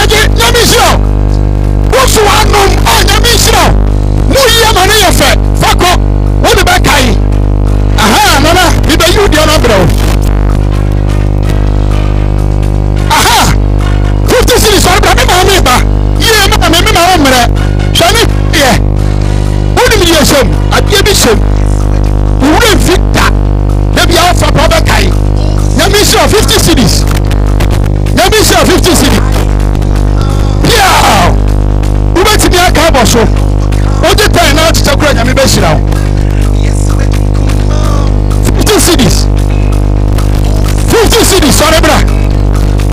je nyamisha wosu anum nyamisha muyi ma ne yefe fako wo de ba kai aha nana bi be you dia no bro aha 50 cedis so bra me ma me ba ye ma me ma wo mre hwani ye woni mi yesem adie bi sem wure fita na bia ofa pa ba kai nyamisha 50 cedis nyamisha 50 cedis yeah ubeti mi aka bo so oje tan na chicha kura nyame be hira 50 cedis 50 cedis sorry bra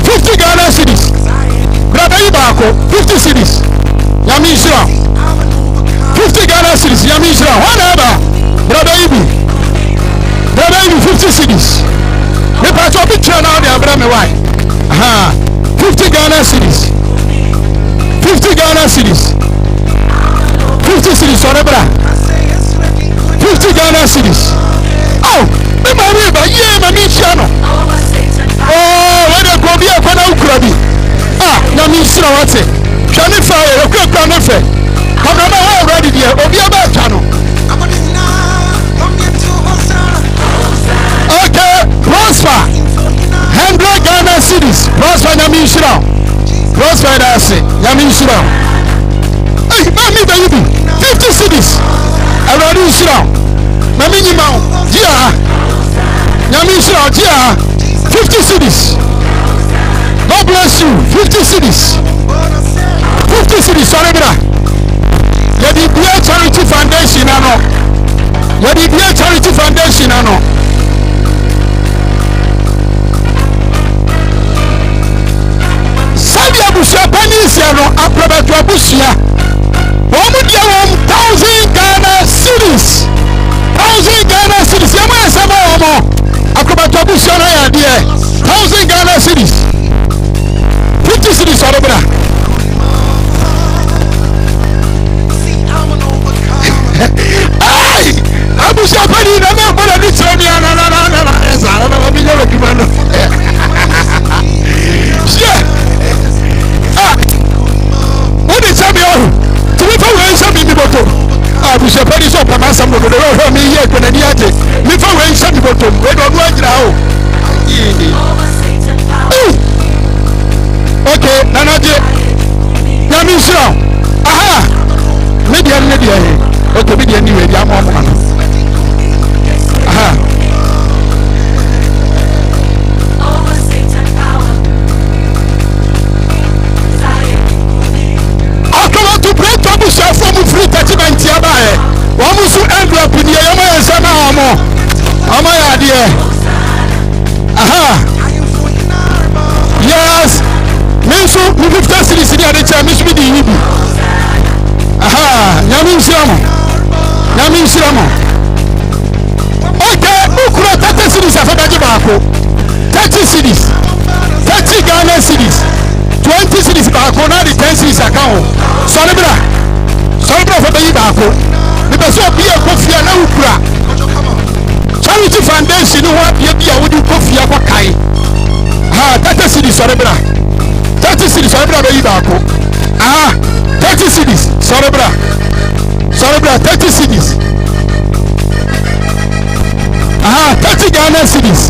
50 Ghana cedis bra bayi baako 50 cedis nyame hira 50 Ghana cedis nyame hira wana ba bra bayi bi 50 cedis me pa so bi try na dey abra me why 50 Ghana cedis 50 Ghana cedis 50 cedis sorry bra 50 Ghana cedis oh me ma we ba ye ma mi hira no oh we dey go bi akwana ukura bi nyame hira wate hwani fa e okura ne fe kama ma wa already there obi aba twa no okay prosper 100 Ghana cedis prosper nyame hira prosper dase nyame hira ma mi ba yibi 50 cedis already hira na mi nyima dia nyame hira dia 50 cedis God bless you 50 cedis 50 cedis sorry bra ye di bia charity foundation ano ye di bia charity foundation ano sabi abusia panisia no AKROBETO abusia omu dia 1000 Ghana cedis 1000 Ghana cedis yama sama omo AKROBETO abusia na ya die 1000 Ghana cedis 50 cedis sorry bra ai abusia pani na me bola ni treni na eza na mi nyoro kimano what is that you to be for when some people to abusia pani so pa masam no do ho mi ye kwena ni ate mi for when some people to we do no agira ho okay nana je na mi sira aha media okay media ni we dia mo mo aha to BRETUO busa from free 30 aba e wo mu su envelope ni e mo yensa na omo ya de aha yes me so 50 cedis ni ade cha me so bi di yibi baako na de 10 cities aka ho sɔre bra for bɛyi baako mepɛ sɛ obi a kɔfia na wokura charity foundation ho abia bi a wode kɔfia kɔkae 30 cities sɔre bra 30 cities sɔre bra bɛyi baako 30 cities sɔre bra 30 cities 30 Ghana cities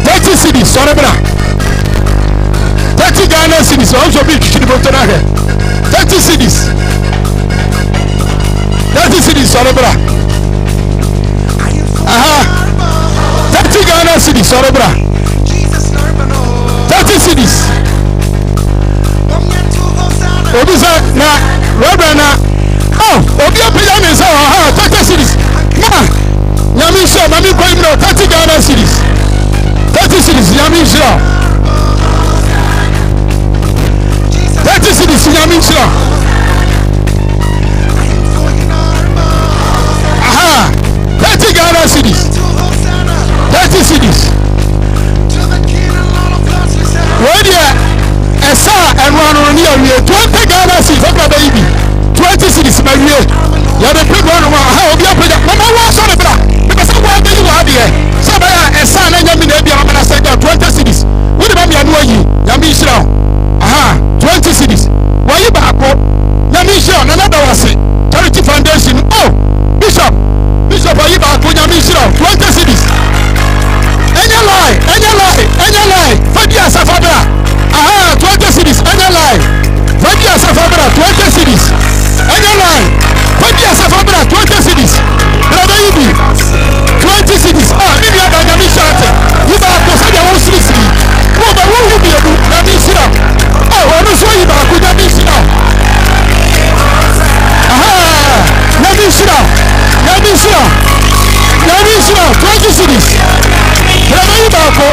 30 cities sɔre bra 30 Ghana cities ɔnso bi twitwi bɔtɔ na hwɛ 30 cities 30 cities sɔre bra 30 Ghana cities sɔre bra 30 cities obi sɛ na rɛbrɛ na obi apagya ne nsa wɔ 30 cities na nyame nhyira mame kɔ im na 30 Ghana cities 30 cities nyame nhyira 30 cities nyame nhyira 30 Ghana cities 30 cities where there esa enwanu ni awie 20 Ghana cities okra ba yibi 20 cities ma wie ya de pe gonu ma obi apeja mama wa so ne bra because wa be yi wa de se ba ya esa na nyami na bia mama say 20 cities we de ba mi anu ayi ya mi hira 20 cities wa yi ba akọ ya mi hira na na da wase charity foundation bishop ayi ba akọ ya mi hira 20 cities enya lie fabia safabra 20 cities enya lie fabia safabra 20 cities enya lie fabia safabra 20 cities brother yibi 20 cities bibi aba na mi shate yiba ko se de won cities wo ba wo hu bi edu na mi shira onu so yiba ko na mi shira na mi shira 20 cities brother yiba ko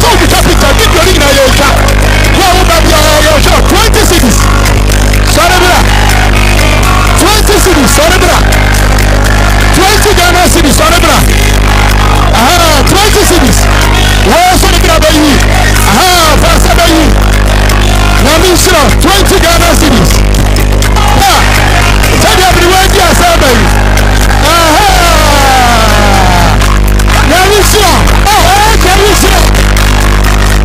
so bi capital video ni na yo cha wo ba bi yo show 20 cities sorry bra 20 cities sorry bra 20 Ghana cities sorry bra 20 cities wo sorry bra ba yi fasa ba yi na mi shiro 20 Ghana cities said everywhere dia sa ba yi na mi shiro can you see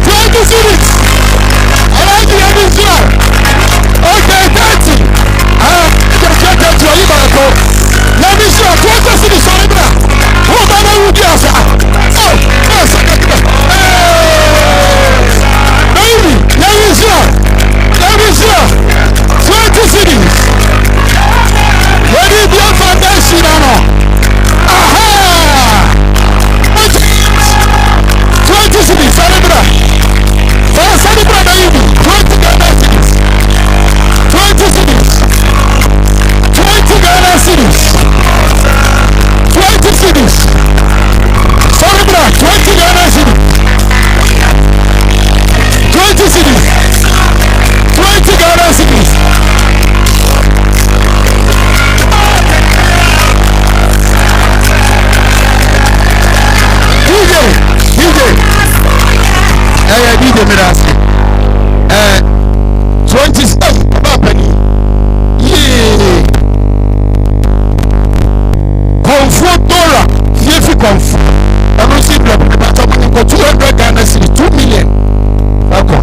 20 cities I like the idea okay 30 30 you back let me show 20 cities sorry bra who ba na wudi asa baby let me show 20 cities ready the foundation no 20 cities sorry bra sorry bra baby 20 Ghana cities 20 cities 20 Ghana cities 20 cities sorry bra 20 Ghana cities 20 cities 20 Ghana cities DJ Mirasi 27 Babani Comfort dollar Yefi comfort I don't see blood but I'm going to 200 Ghana city 2 million okay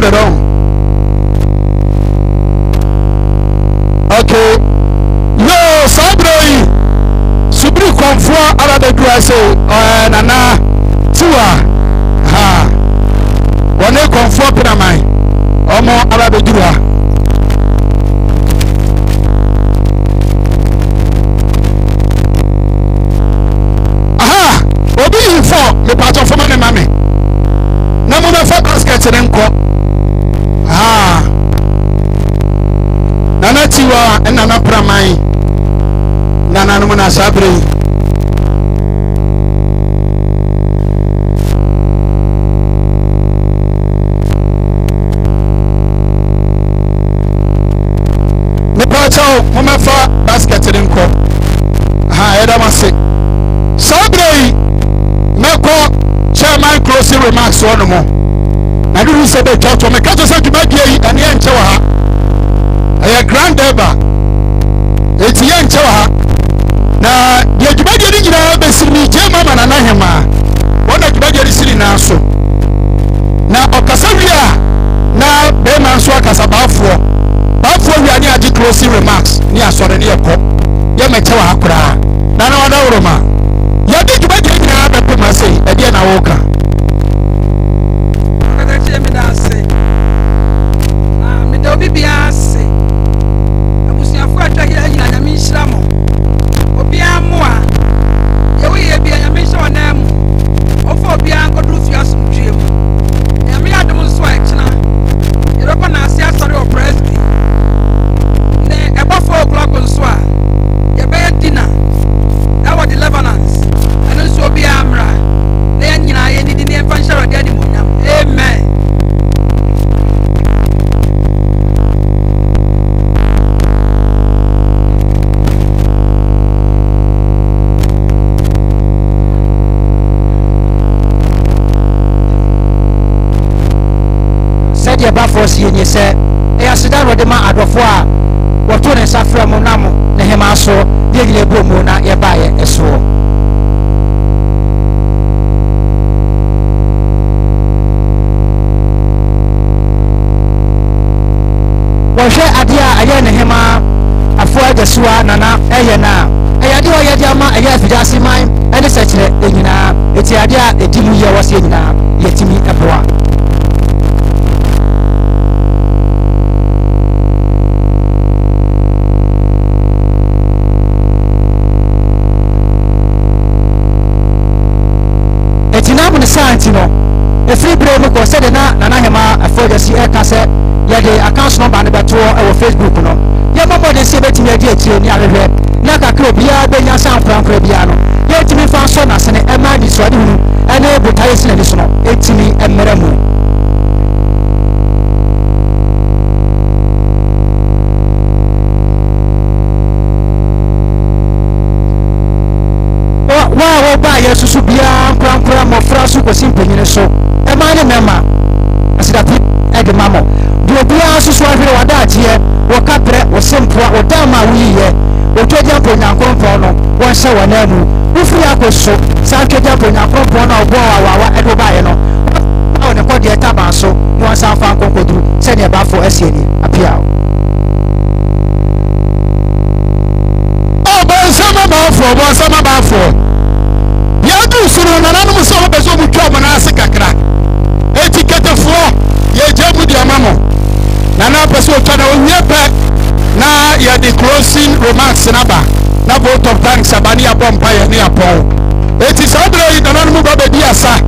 500 on. Okay. Yo, Sabri. Subri Konfwa AKROBETO Nana Tua. Ha. Wane Konfwa Pinamai. Omo AKROBETO. Aha. Obi info me part of mama mame. Na mo na fa basket ne nko. Ah. Nana Tiwa Nana Pramai. Nana no na Sabri. Me part of mama fa basket ne nko. Ha eda mase. Sabri meko chairman closing remarks on mo. Na do say be church me ka to say dwuma die yi ene enche wa ha. Aya grand eba. Eti ye enche wa ha. Na die dwuma die ni nyina be siri je mama na HEMAA. Wona dwuma die siri na so. Na okasa wia na be man so akasa baafo. Baafo wia ni adi closing remarks ni asore ni ekọ. Ye meche wa ha kura. Na na wada uroma. Ya di dwuma die nyina be pema sei e die na woka. Me da se. Me do bibia se. Abusuafo atwa hira nyina nya me nhira mo. Obi amoa. Ye wo ye bia nya me hye ona mu. Ofo obi ankodu fi asomdwe mu. Nya me adom so a ekina. Ye roko na ase asori o president. Ne eba 4 o'clock nso a. Ye be dinner. That was the Lebanons. Eno so obi amra. Ne nyina ye didi ne fa nhara de adi monyam. Amen. Said your buffers in your set. I said, I would demand a four. What to the Safra Monamo, the HEMAA so, the Bumuna, your buyer, a so. Washe Adia, again, HEMAA, Afoa Gyasi Nana, Ayana, Ayadio Yadiama, EFFIDUASI mine, and the Sekyere, it's the idea the Timu was in now, yet to me a boy. Etinam ne santino efri bremo ko se de na HEMAA Afoa Gyasi say ya de account number ne beto e Facebook no ya mabo de se betimi adi akire ni ahwehwe na kakra obia benya sanfrankra bia no ya etimi fa so na se ne e ma di so ade hunu ene botaye se ne so no etimi emere mu wa ba yesu su bia krankra mo fra su ko simpanyine so e ma ne mema asida pi e de mamo do bia su so ahwere wada agie wo kapre wo sempua wo dama wiye wo twedja po nyankronpo no wo hye wona mu wo firi akoso sa twedja po nyankronpo no obo wa e do bae no wo ne kodi etaba so no ansa fa konkoduru se ne ba fo asieni apia o bo sama ba fo yadu suru na nanu so be so mutwa mo na ase kakra etiketefo ye jamu di amamo na na peso twa na onye pe na ya the closing remarks na ba na vote of thanks abani abompa ye ni apon eti sabra yi na nanu ba be asa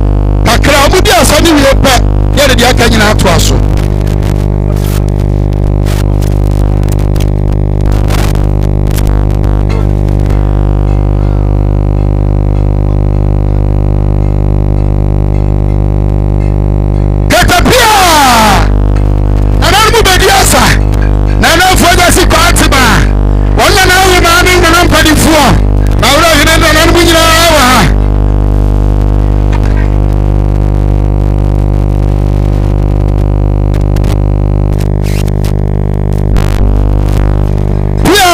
kakra mu di asa ni wie pe ye de aka nyina ato aso Afoa Gyasi Kwatemaa wonna na wo ma ni nana mpadifo na wo hene nana mu nyina wa ha pia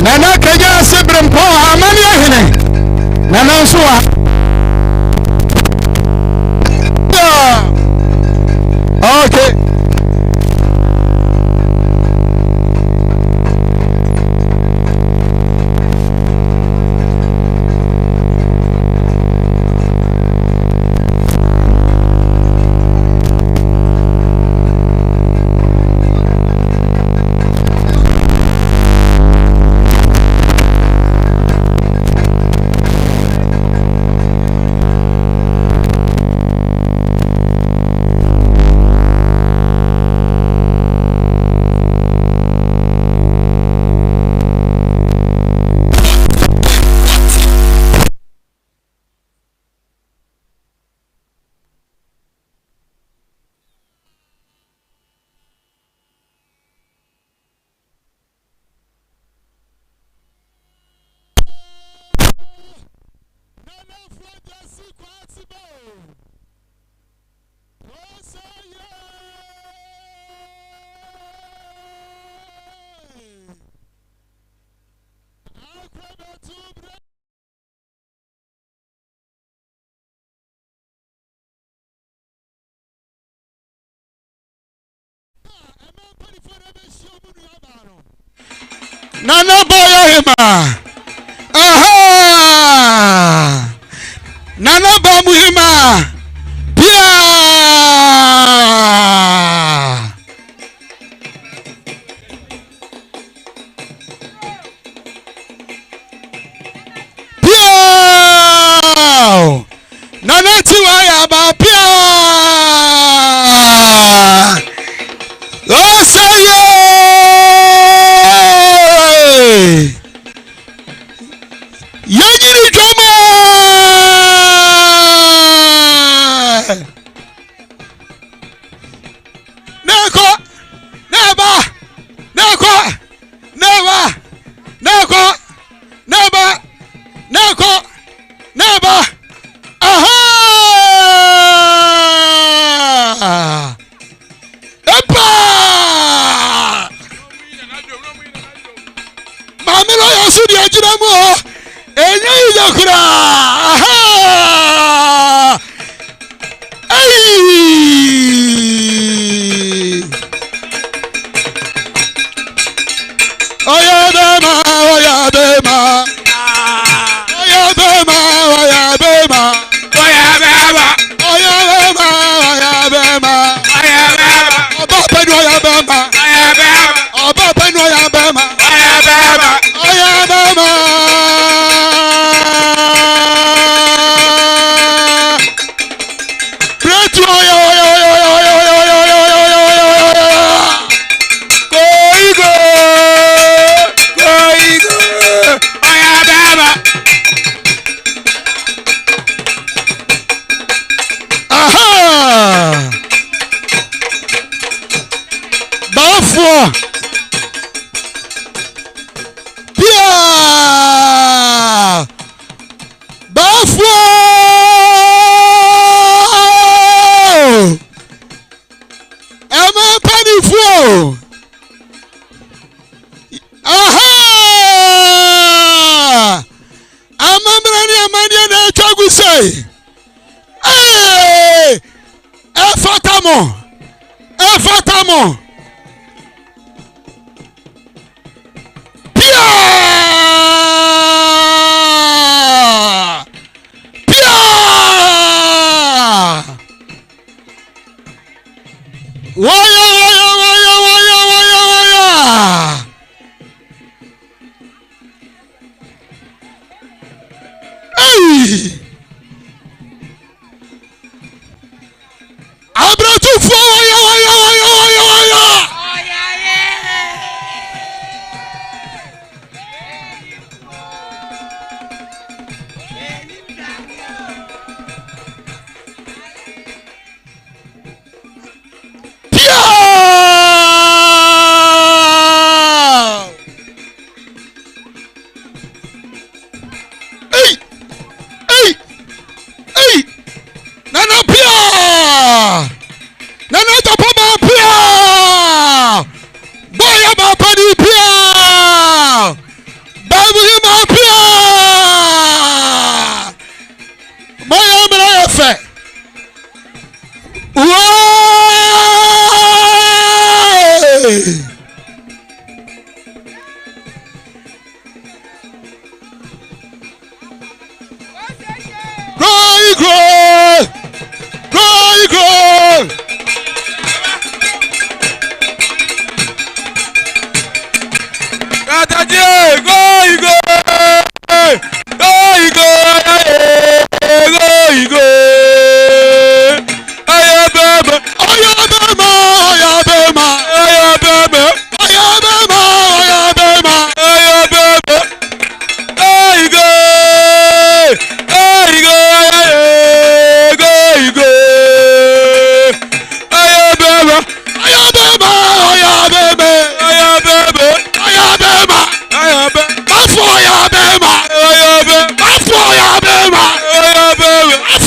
nana kanya sebrem po amani hene nana so Nana boya HEMAA. Aha. Nana bamu HEMAA. Pia. Pia. Nana tiwa ya ba pia. Oh say Yagiri Jama Nkoa Neba Nkoa Neba Nkoa Neba Nkoa Neba aha Epa Mamelo Yasudi Ajiramu Enye Yakura aha ay Oya bema Oya bema Oya bema Oya bema Oya bema Oya bema Oya bema Oya bema Oba penu Oya bema Oya bema Oba penu Oya bema Oya bema Oya bema BRETUO Afoa Pia Afoa Ema Panifo aha Amamrani amania na chagusai eh Efatamo Pia Waya hey Abretu fo waya Afoa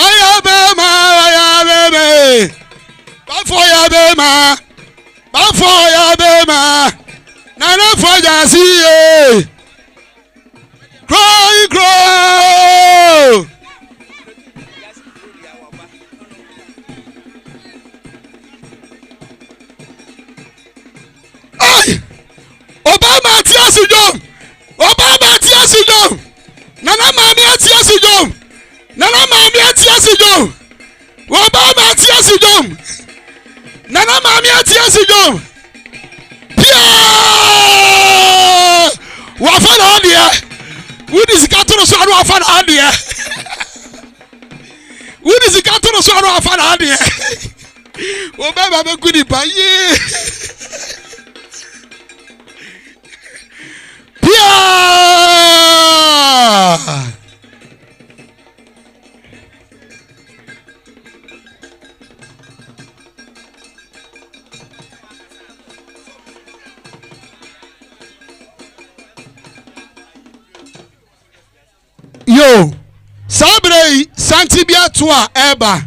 Ayabema, ayabeme. Bafoya bema. Bafoya bema. Nana Fajasi. Cry, cry. Ay. Obama tiasujom. Obama tiasujom. Nana mami tiasujom. Nana mami tiasujom. Obama tiasujom. Nana mami tiasujom. Pia. Wafana adia. Wudi zikatoro so anu wafana adia. Wudi zikatoro so anu wafana adia. Obama be gudi pa ye. Yo, Sabre Santibia Tua Eba.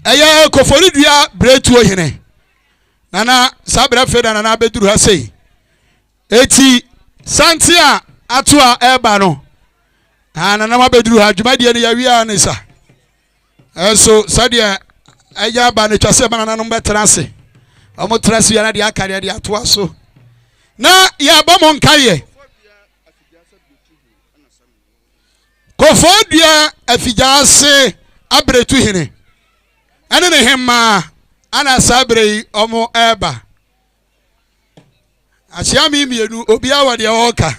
Aya Koforidia BRETUO hene. Nana Sabre Feda Nana Bedru Hase. Eti Santia Atua Eba no. Nana Bedru Hajumadi and Yavia Nisa. So Sadia Aya Banachase Banana number Trance. Omo Trance Yana di Akaria di Atua so. Na ya Bamon Kaye. Kofodia EFFIDUASI BRETUO hene. Ane ne HEMAA ana Sabre omo eba. Achia mi mienu obi awa de oka.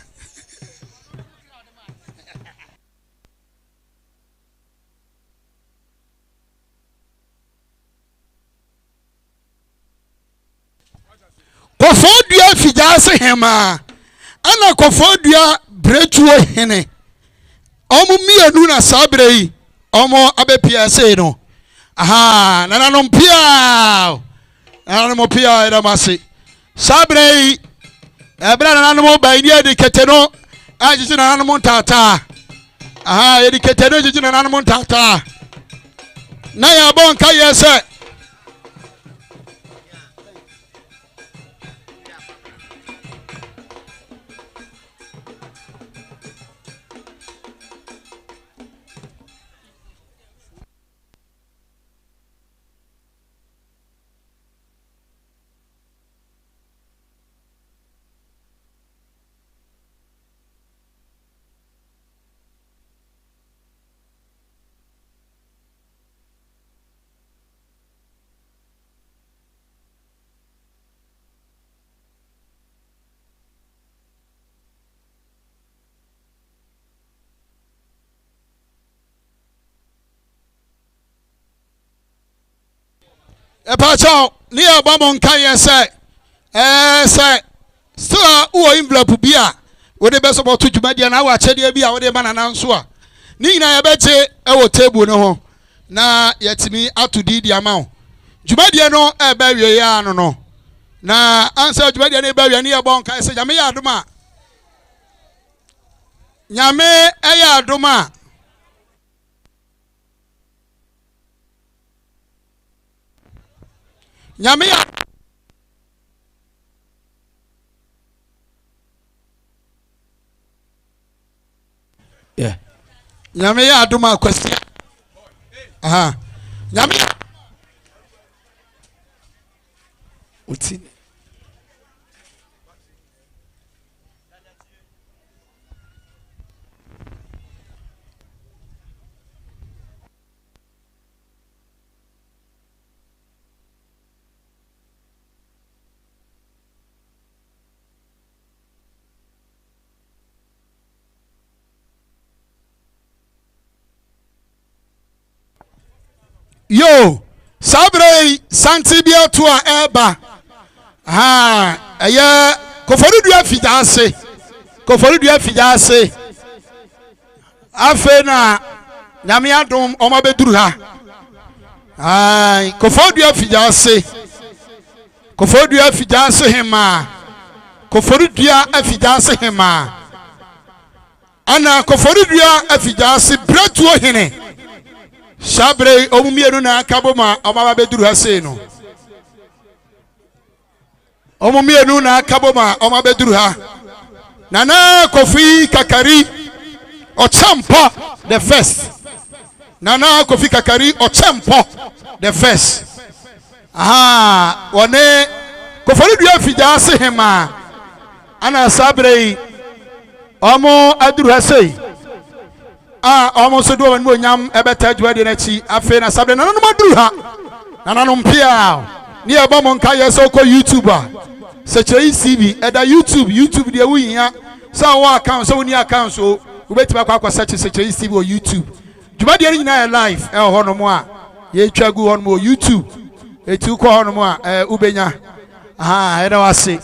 Kofodia EFFIDUASI HEMAA ana kofodia BRETUO hene. Omo mienu na Sabre omo abepia se no. Aha, nananom pia. Nananom pia edamase. Sabre ebra nananom ba ni edikete no. Ajiji nananom tata. Aha, edikete no jiji nananom tata. Na ya bon ka yese. Epacho ni abamon kan yese say still wo envelope bia wo de beso boto dwumadia na wa chede bia wo de banana nso a ni nyina ya beche e wo table no ho na yetimi atudi ama wo dwumadia no e ba wie ya no no na ansa dwumadia na e ba wie ni abon kan yese nyame ya adoma nyame e ya adoma nyame ya nyame ya adoma kwasi aha nyame uti yo Sabre Santibia Tua Eba. Ah, aya Koforidua EFFIDUASI. Koforidua EFFIDUASI. Afena nyame adom omo beduru ha. Ai, Koforidua EFFIDUASI. Koforidua EFFIDUASI HEMAA. Koforidua EFFIDUASI HEMAA. Ana Koforidua EFFIDUASI BRETUO hene. Shabre omumienu na kaboma omaba beduru ha sei no. Omumienu na kaboma omaba beduru ha. Nana Kofi Kakari Ochampo the first. Nana Kofi Kakari Ochampo the first. Aha, one Kofori du EFFIDUASI HEMAA. Ana sabre omo aduru ha sei. Omo so do wan mo nyam ebeta dwade na chi afi na sabre nana no maduru ha. Nana no mpia. Ni ebo mo nka yeso ko YouTuber. Sekyere CV eda YouTube de wu yin so wa account so ni account so ubetima kwa search Sekyere CV o YouTube juma de nyina ya live ho no mo a ye twagu ho no mo YouTube etu ko ho no mo a ubenya eda wase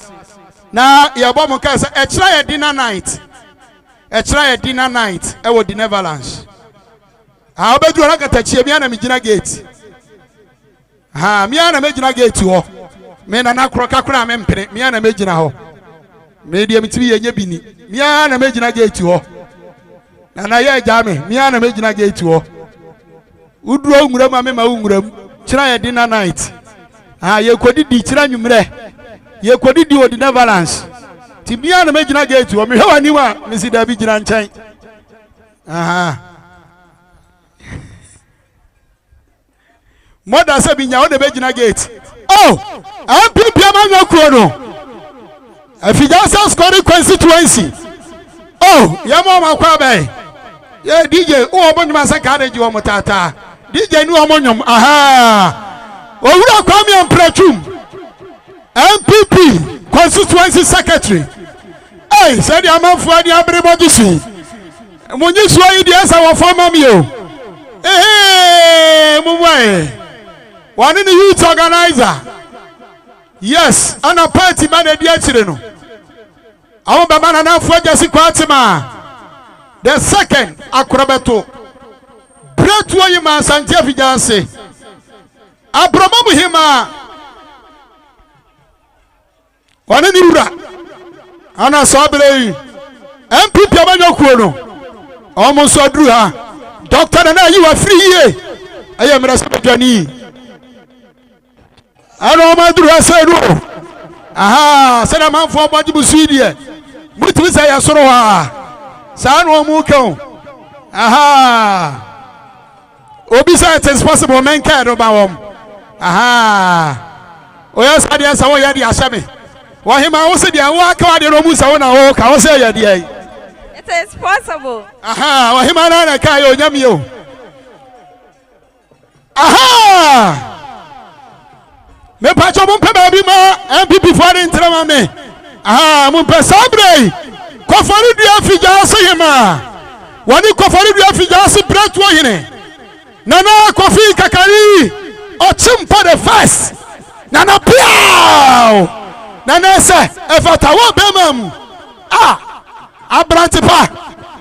na ye bo mo ka say e kira ye dinner night e wo the Netherlands obedu na katachie mi ana mi gina gate mi ana me gina gate ho me na nakro kakra me mpere me ana megina ho me de mitibi ye nya bini me ana megina gate ho na ye gya me ana megina gate ho uduro nwuram ame ma nwuram kira ye dinner night ye kodidi kira nwumre ye kodidi o di Netherlands ti me ana megina gate ho me hwa niwa me si da bi gina nchen moda se binya o de begina gate. Oh, MPP Amanyokuro no. EFFIDUASI scoring constituency. Oh, yamo makwa be. Yeah, DJ, obonyum say carriage wo mutata. DJ nu omonyum. Aha. Owura kwami amprachum. MPP constituency secretary. Hey, said amanfo adi abrebodu si. Munyi so yi de asa wo forma mi o. Mumwa. One in the youth organizer. Yes, and a party man at the Achireno. Our Bamana Afoa Gyasi Kwatemaa. The second AKROBETO. BRETUO Yima Santia Fijanse. Aprobamu HEMAA. One in the Ura. Anna Sabre. MPP Amanyokuro. Almost Adru ha. Doctor, and you are free here. I am Rasapani. I don't madru ha say no. Aha, say na man for body busidi. Mutu say asoro ha. Sa no mu kan. Aha. Obi say it is possible men care do ba wom. Aha. Oya say dia say wo ya dia asame. Wo hema wo say dia wo aka wa de no mu say wo na wo ka wo say ya dia. It is possible. Aha, wo hema na ka yo nyam yo. Aha. Me pacho mo pe baby ma MPP for intrama me. Aha, mo pe sabre. Kofori du EFFIDUASI HEMAA. Wani kofori du EFFIDUASI BRETUO hine. Nana Kofi Kakari Ochimpo the first. Nana piao. Nana se efata wo bemam. Abrantipa.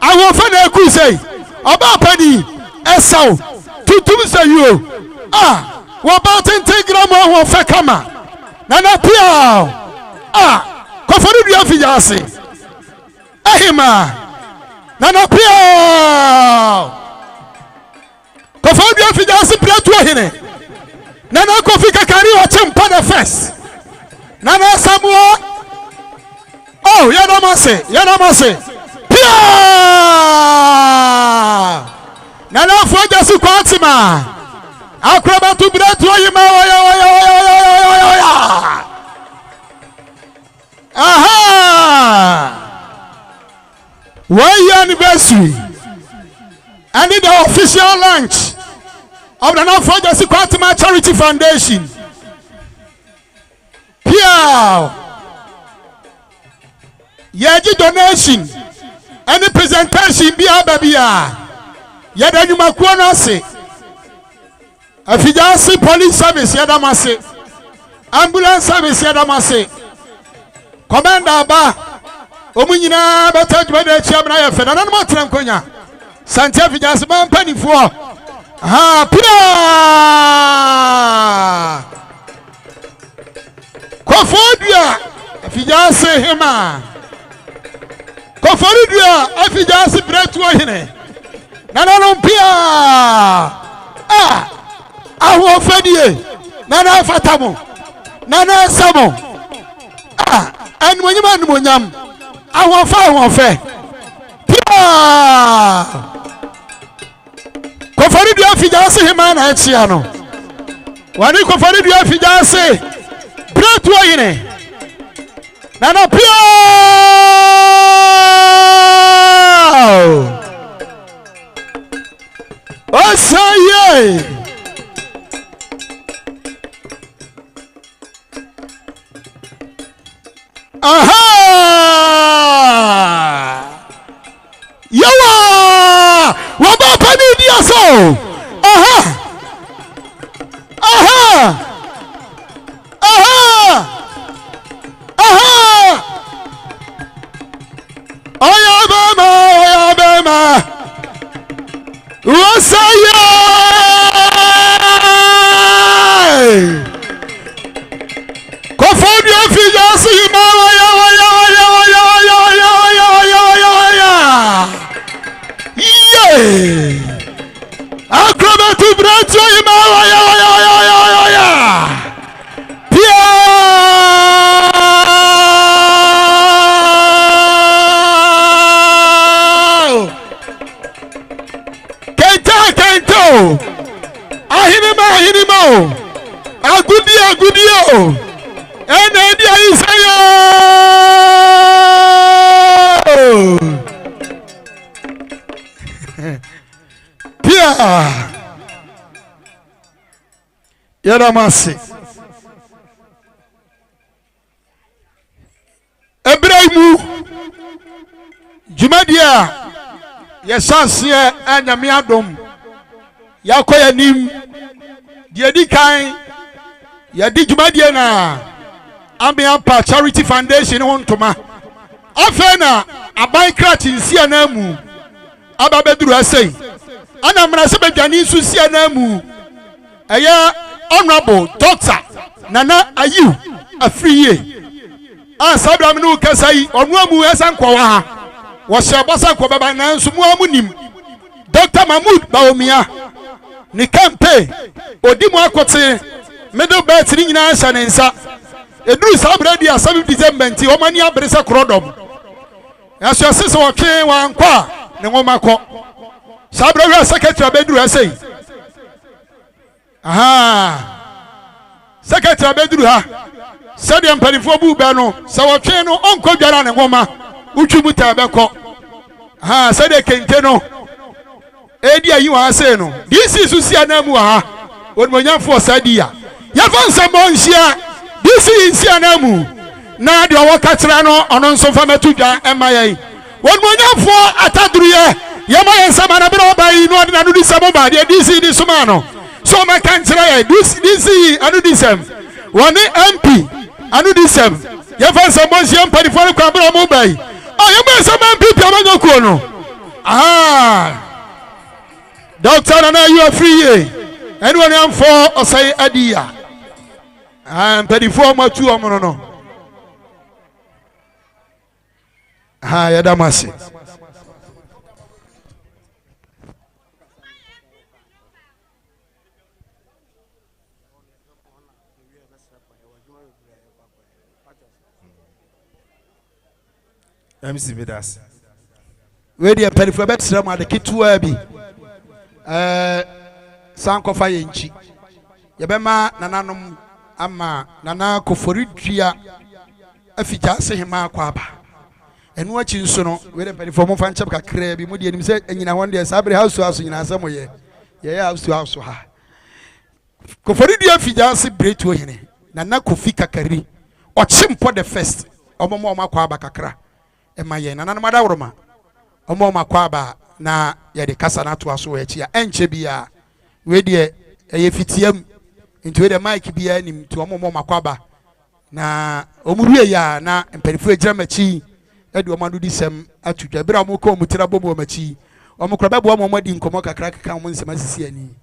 Awo fa na ku sei. Oba pani esaw. Tutum se yo. About 10 grams of Fekama. Nana Pia. Kofori du EFFIDUASI. HEMAA. Nana Pia. Kofori du EFFIDUASI BRETUO hine. Nana Kofi Kakari Ochimpo the first. Nana Samuel. Oh, Yadamase. Pia. Nana Afoa Gyasi Kwatemaa. AKROBETO BRETUO Yima. Aha! 1 year anniversary. And the official launch of the Afoa Gyasi Kwatemaa Charity Foundation. Piao. Yeji donation. Any presentation be ababia. Yeda nyuma kuona se. EFFIDUASI police service yadamase. Ambulance service yadamase. Commander ba. Omunyina beta dwede chiam na yefe. Na no tram konya. Santia EFFIDUASI man panifo. Pia. Kofodia EFFIDUASI HEMAA. Kofodia EFFIDUASI BRETUO hine. Nana no pia. aho fadie nana fatamo nana samo anmonyam aho fa pia kofari dua Effiduasi HEMAA na etia no wani kofari dua Effiduasi BRETUO yine nana pia osaye aha yawa wabapani diaso aha aha aha aha oya bema wasaye kofodi Effiduasi HEMAA ya AKROBETO BRETUO HEMAA ya pia kento ahimima agudio ene dia isayo pia yaramasi Ibrahimu jumadia yesansie anyame adom yakoya nim die di kan yadi jumadia na Ambiampa Charity Foundation wontoma afena aban krat nsia na mu ababeduru asei ana mrase bedwane nsu sia na mu eye honorable doctor Nana Ayu Afriye sabra minu kasai onu amu esan kwa ha wo hye bosa kwa baba na nsu mu amunim Dr. Mahmoud Baomia ni campaign odimu akote middle belt ni nyina hye ne nsa eduru sabra dia 7 December nti o mani abrese krodom yaso asese wo twe wa nkwa ne ngoma ko sabra wi secretary abeduru asei aha secretary abeduru ha sadia mpanifo bu be no sa wo twe no onko dwara ne ngoma utwu ta beko aha sadia kente no edi ayi wa asei no disi susia na mu ha onmonyafo sadia yafansa monhia disi insia na mu na de owo katra no ono nso fa metudwa emaye onmonyafo ataduruye yama yensama na bere obai no de na no disamo ba de disi di suma no so ma kan kira ye disi anu disem woni MP anu disem yafansa monhia mpanifo kwa bere mo bai yama yensama MP pia manyokuo no Doctor Nana you are free anyone am for osai adia mpedifo matu omono no yadamasi MC Vidas we dey mpedifo betra ma de kitua bi sankofa yenchi yebema nananom ama nana koforidua Effiduasi HEMAA kwaba enu achi nso no we dey mpedifo mo fanche kakra bi mo de enim se anyina hon de sabre house nyina asemo ye house ha koforidua Effiduasi BRETUO hene nana kofi kakari ochimpo the first omomo makwaba kakra emaye nana mada woroma omo makwaba na ye de kasa na to aso echi a enche bia we de eye fitiam into the mic bia nim to omo makwaba na omuruye ya na mperifu egira machi e de omanu disem atudwa bira omo ko omutira bobo machi omo kroba bo omo di nkomo kakra kaka omo nsema sisi ani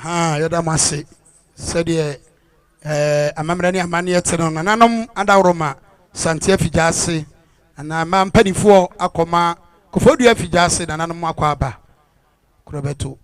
Yada masi said amamra ni amani eteno nananom adawroma santia fijase na mam panifo akoma kofodu afijase nananom akwa aba AKROBETO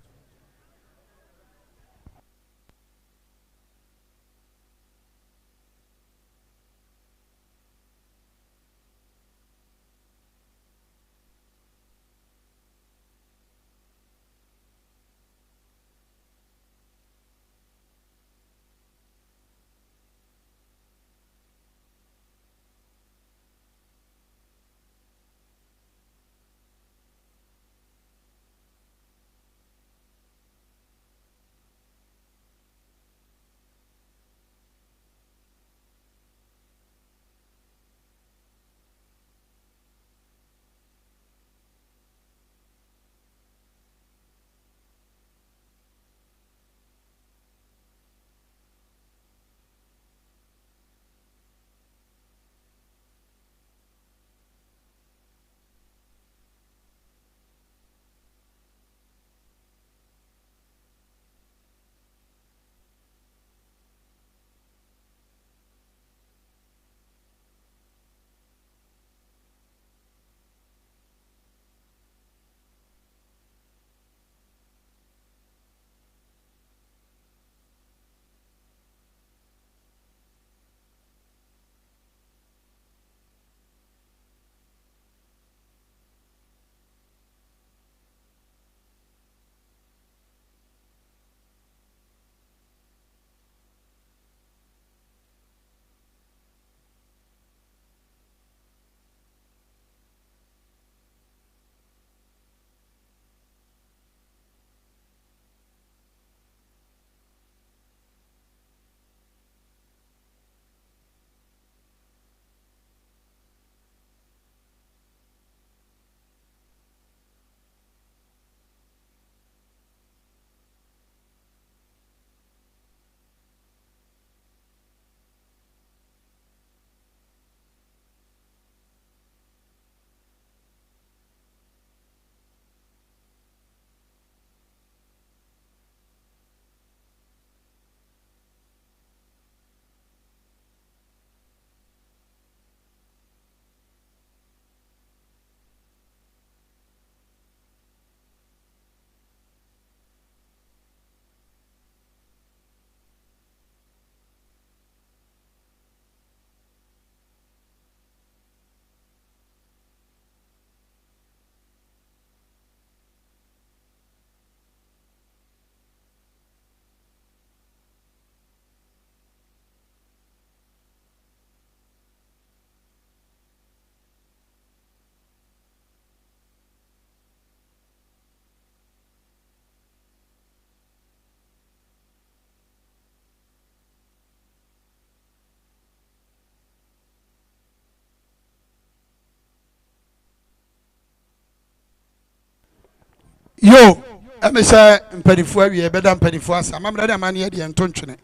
Yo, I'm say mpanifo awie beda mpanifo asa amamra de amane ye de entontwene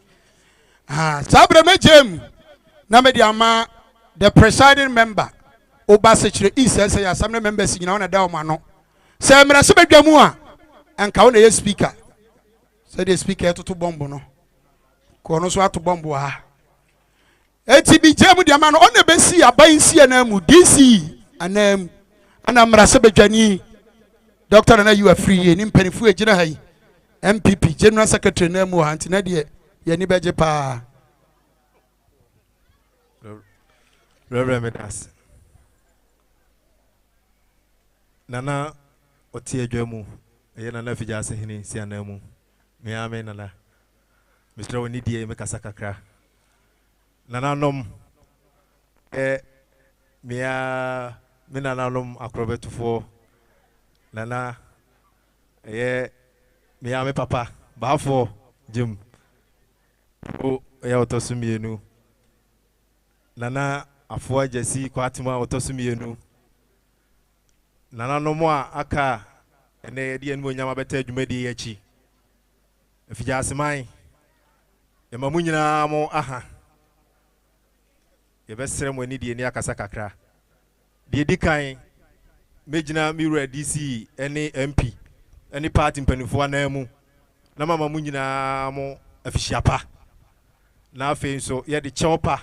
sabre mejem na me de ama the presiding member oba Sekyere say assembly members nyina wona da o ma no say mra se badwamu a enka wona ye speaker say the speaker to bombo no ko no so ato bombo ha eti bi jem de ama no ona be si aban si anamu DC anam ana mra se badwani Doctor, now you are free. You need penny for a MPP, General Secretary, name Antina, Yanni Bajepa. Reverend Nana, Otia Jamu, Yana Fijasa Hini, Sianamu, Miame Nana, Mr. Onidia Mekasakakra. Nana nom, Mia Minanalum AKROBETO for. Nana, me ame papa, bafo, Jim. Oh, autosumienu. Nana, Afoa Gyasi Kwatemaa autosumienu. Nana no more aka, and the Nyama better Jumedi Echi. If you just mind, the Mamunya mo aha. The best ceremony when the Kasakakra. The Dikai. Mejina Mira DC, any MP, any party in Penifua Nemu, na mama mu nyinaa mo afihyiapa na afei nso ye de kyewpa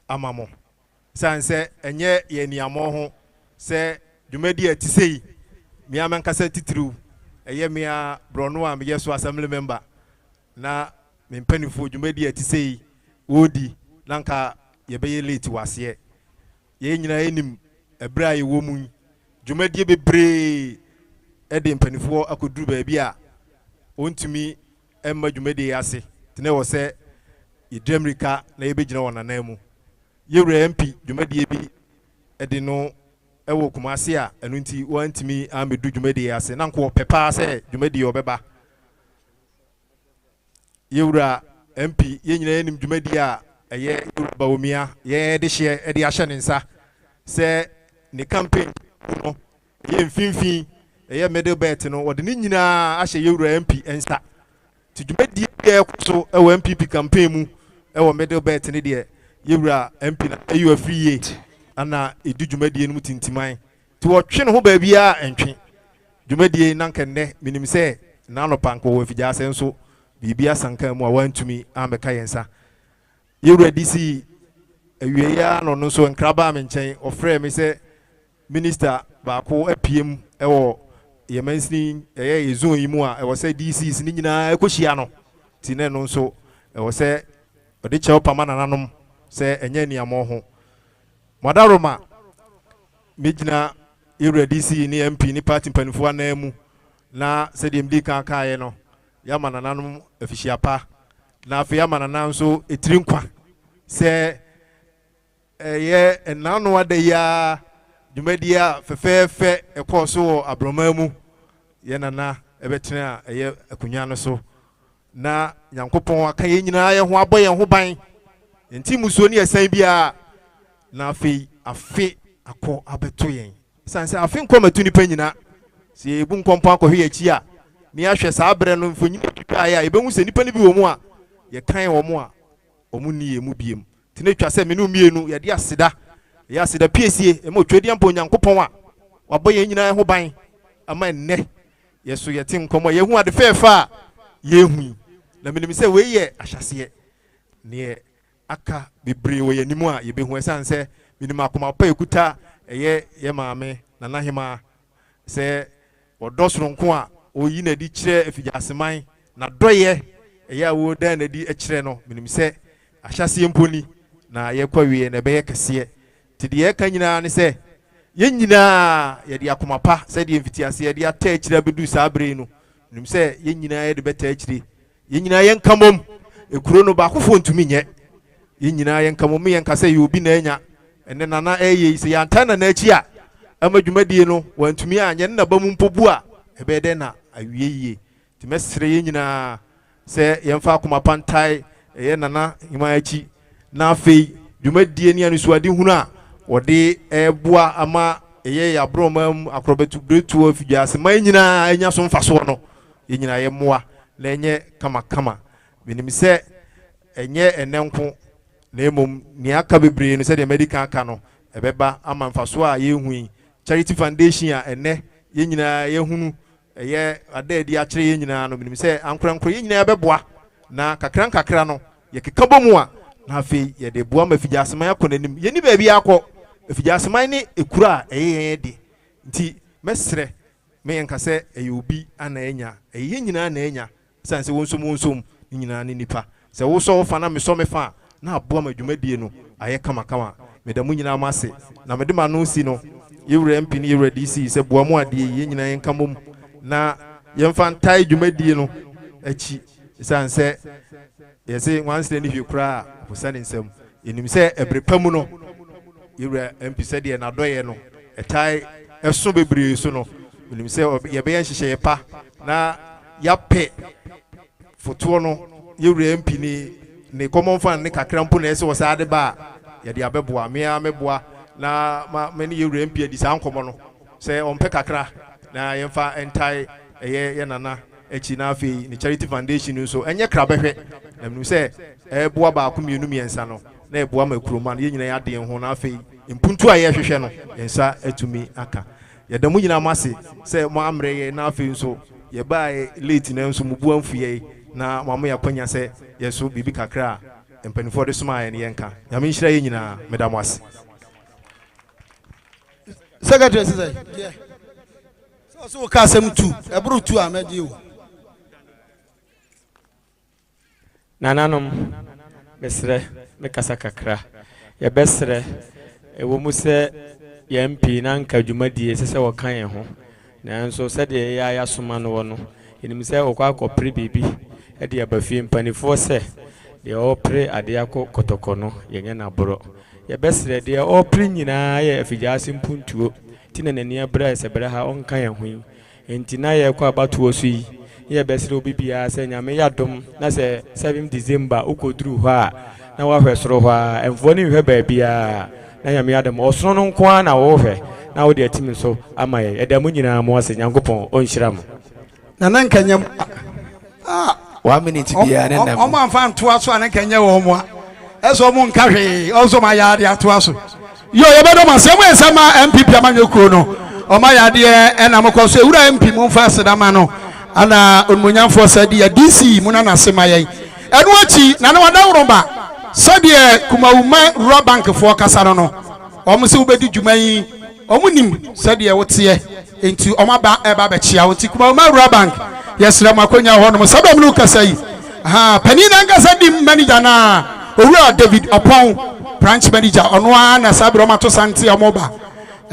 amamo sanse enye ye niamo ho se dwumadi atisei mia menkasa titiriu eye mia brono a meye so assembly member na mempanifo dwumadi atisei wodi nanka ye beye late wase ye nyina enim ebra ye wo mu dwumadi bebre ede mpanifo akoduru ba bia ontumi emma dwumadi ase tene wo se Idremrika na yebegyina wona namu yewre MP dwumadi bi ede no ewo kumase a enu nti wantimi amedu dwumadi ase na nko pepa se dwumadi obeba yewra MP yenyina enim dwumadi a eye bawomia ye de hye ede ahye ne nsa se ne campaign no ye mfimfin eye middle belt no wode ne nyina ahye yewra MP ensa ti dwumadi e so ewo MPP campaign mu ewo middle belt ne de yewura MP na eyu afriye ana edu dwumadie no mutintiman ti wo twe ne ho ba bia entwe dwumadie nankenne minim se na no panko wo afija ase nso bibia sanka mu a wantumi ambeka yensa yewura DC awiya no no so nkraba me nchen ofre me se minister baako apiem ewo yemansini eye ezon yi mu a ewo se DCs ni nyina ekohia no ti ne no nso ewo se odi kyewpa manananom se enye niamo ho madaroma mejina yewura DC ni MP ni party mpanifo anamu na se DMD kan kaaye no ya manananom afihyiapa na afi ya mananan so etiri nkwa se eye enano ade ya dwumadia fefefe ekoso abromamu ye nana ebetena eye akunwa no so na nyankopon aka ye nyina ye ho aboye ho ban enti musuo ni esan bia na afi akọ abeto yen sanse afi nkomatu ni panyina se ebu nkompo akọhwe achi a ni ahwe saa bre no mfonyi twitwa ya ebehu se nipa ni bi wo mu a ye kan wo mu a omu ni emu biem tinetwa se menu mienu ye de aseda ya aseda piesie e mo twedi ampo nyankopon a waboye nyina ho ban ama enne yeso ye tin komo ye hu ade fefa ye hu na minim se we ye ahyase ne aka bebre we yanimu a ye behu esanse minim akoma pa ekuta eye ye maame na HEMAA se odosoro nko a oyi na di kire efijaseman na doye eye awo dan na di ekire no minim se ahyase mponi na ye kwawie na be ye kese ti de ye kanyina ne se ye nyina ye de akoma pa se de mfitiase ye de ata ekire bedu sabre no minim se ye nyina ye de beta ekire ye nyina ye nkamom ekuro no ba kofo ntumi nye ye nyina ye nkamom ye nkase ye obi na anya ene nana eye se ya ntana na achi a amadwumadie no wantumi anye na ba mu mpobu a ebe de na awieye ti mesre ye nyina se ye mfa akoma pantai ye nana hima achi na afei dwumadie ni anusuade hunu a wode eboa ama eye ya bromam AKROBETO BRETUO EFFIDUASI man nyina anya so mfaso no ye nyina ye moa na enye kama minim se enye enenko na emom ni aka bebre no se de medical aka no ebeba ama mfaso a ye hu charity foundation a enne ye nyina ye hunu eye adaadi a kire ye nyina no minim se ankorankora ye nyina beboa na kakra no ye keka bomu a na afi ye de boa mafijaseman akonanim ye ni ba bi akọ efijaseman ni ekura eye de nti mesre me yenka se eye obi ana enya eye nyina na enya sanse wonsom nyina ni nipa se wo so fa na me so me fa na aboa madwumadie no aye kama me da mu nyina amase na me de ma no si no yewura MP ni yewura DC se boa mu ade ye nyina yenka mom na yemfa ntai dwumadie no achi sanse yesi wanse ni hwekura Efie Nsem enim se ebrepamu no yewura MP se de na doye no etai eso bebre so no enim se ye be yenhye pa na yape foto no yewura MP ni common fan ni kakra mpo na ese wo sa ade ba ye de abeboa me ameboa na me ni yewura MP adi sa nkomo no se ompe kakra na yemfa entai ye nana echi na afi ni charity foundation so enye kra behwe na mnu se eboa ba ko mienu miensa no na eboa makuroma ye nyina ya de ho na afi mpuntu a ye hwehwe no yensa atumi aka ye da mu nyina mase se mo amre ye na afi so ye buy late na nso mubu amfie na mama ya panya se yeso bibi kakra empanifo de soma ye yenka nyame nhira ye nyina medam ase Secretary say yeah so ka asem tu eburu tu amedi o nananom mesre mekasa kakra ye besre ewo mu se ye MP na nka dwumadie sese wo kan ye ho na nso se de ya soma no wono enim se wo kwa akopre bibi e de abafie mpanifo se de opre ade akọ kotokono ye nya na boro ye besre de opre nyina ye Effiduasi mpuntuo tina nani abra se bra ha onka ye ho enti na ye kwa abatuo so yi ye besre obi bia se nyame yadom na se 7 December ukoduru ho a na wa hwesoro ho a emfo ni hwe ba bia na nyame yadom osoro no nko na wo hwe na wo de atimi so amaye edamu nyina mo ase nyankopon onhyira mo na nankanyam 1 minute bia ne nam o man fan to aso an kanya wo mo eso mo nka hwe ozo ma yaade ato aso yo ye bedo ma se mo esama MPP amanyekuro no o ma yaade e na mo ko so ewura MP mo fa sedama no ana onmunyamfo sadi ya DC muna na sema yen enu achi na na wada wroba sadi kumawuma rural bank fo kasa no o se ubedi dwuman o munim sadi e wote enti o ma ba e ba be chia woti kumawuma rural bank yesra makonya ho no sabam no kasa yi panina ngasa dim manager na owura David Opon branch manager ono na sabro mato santi amoba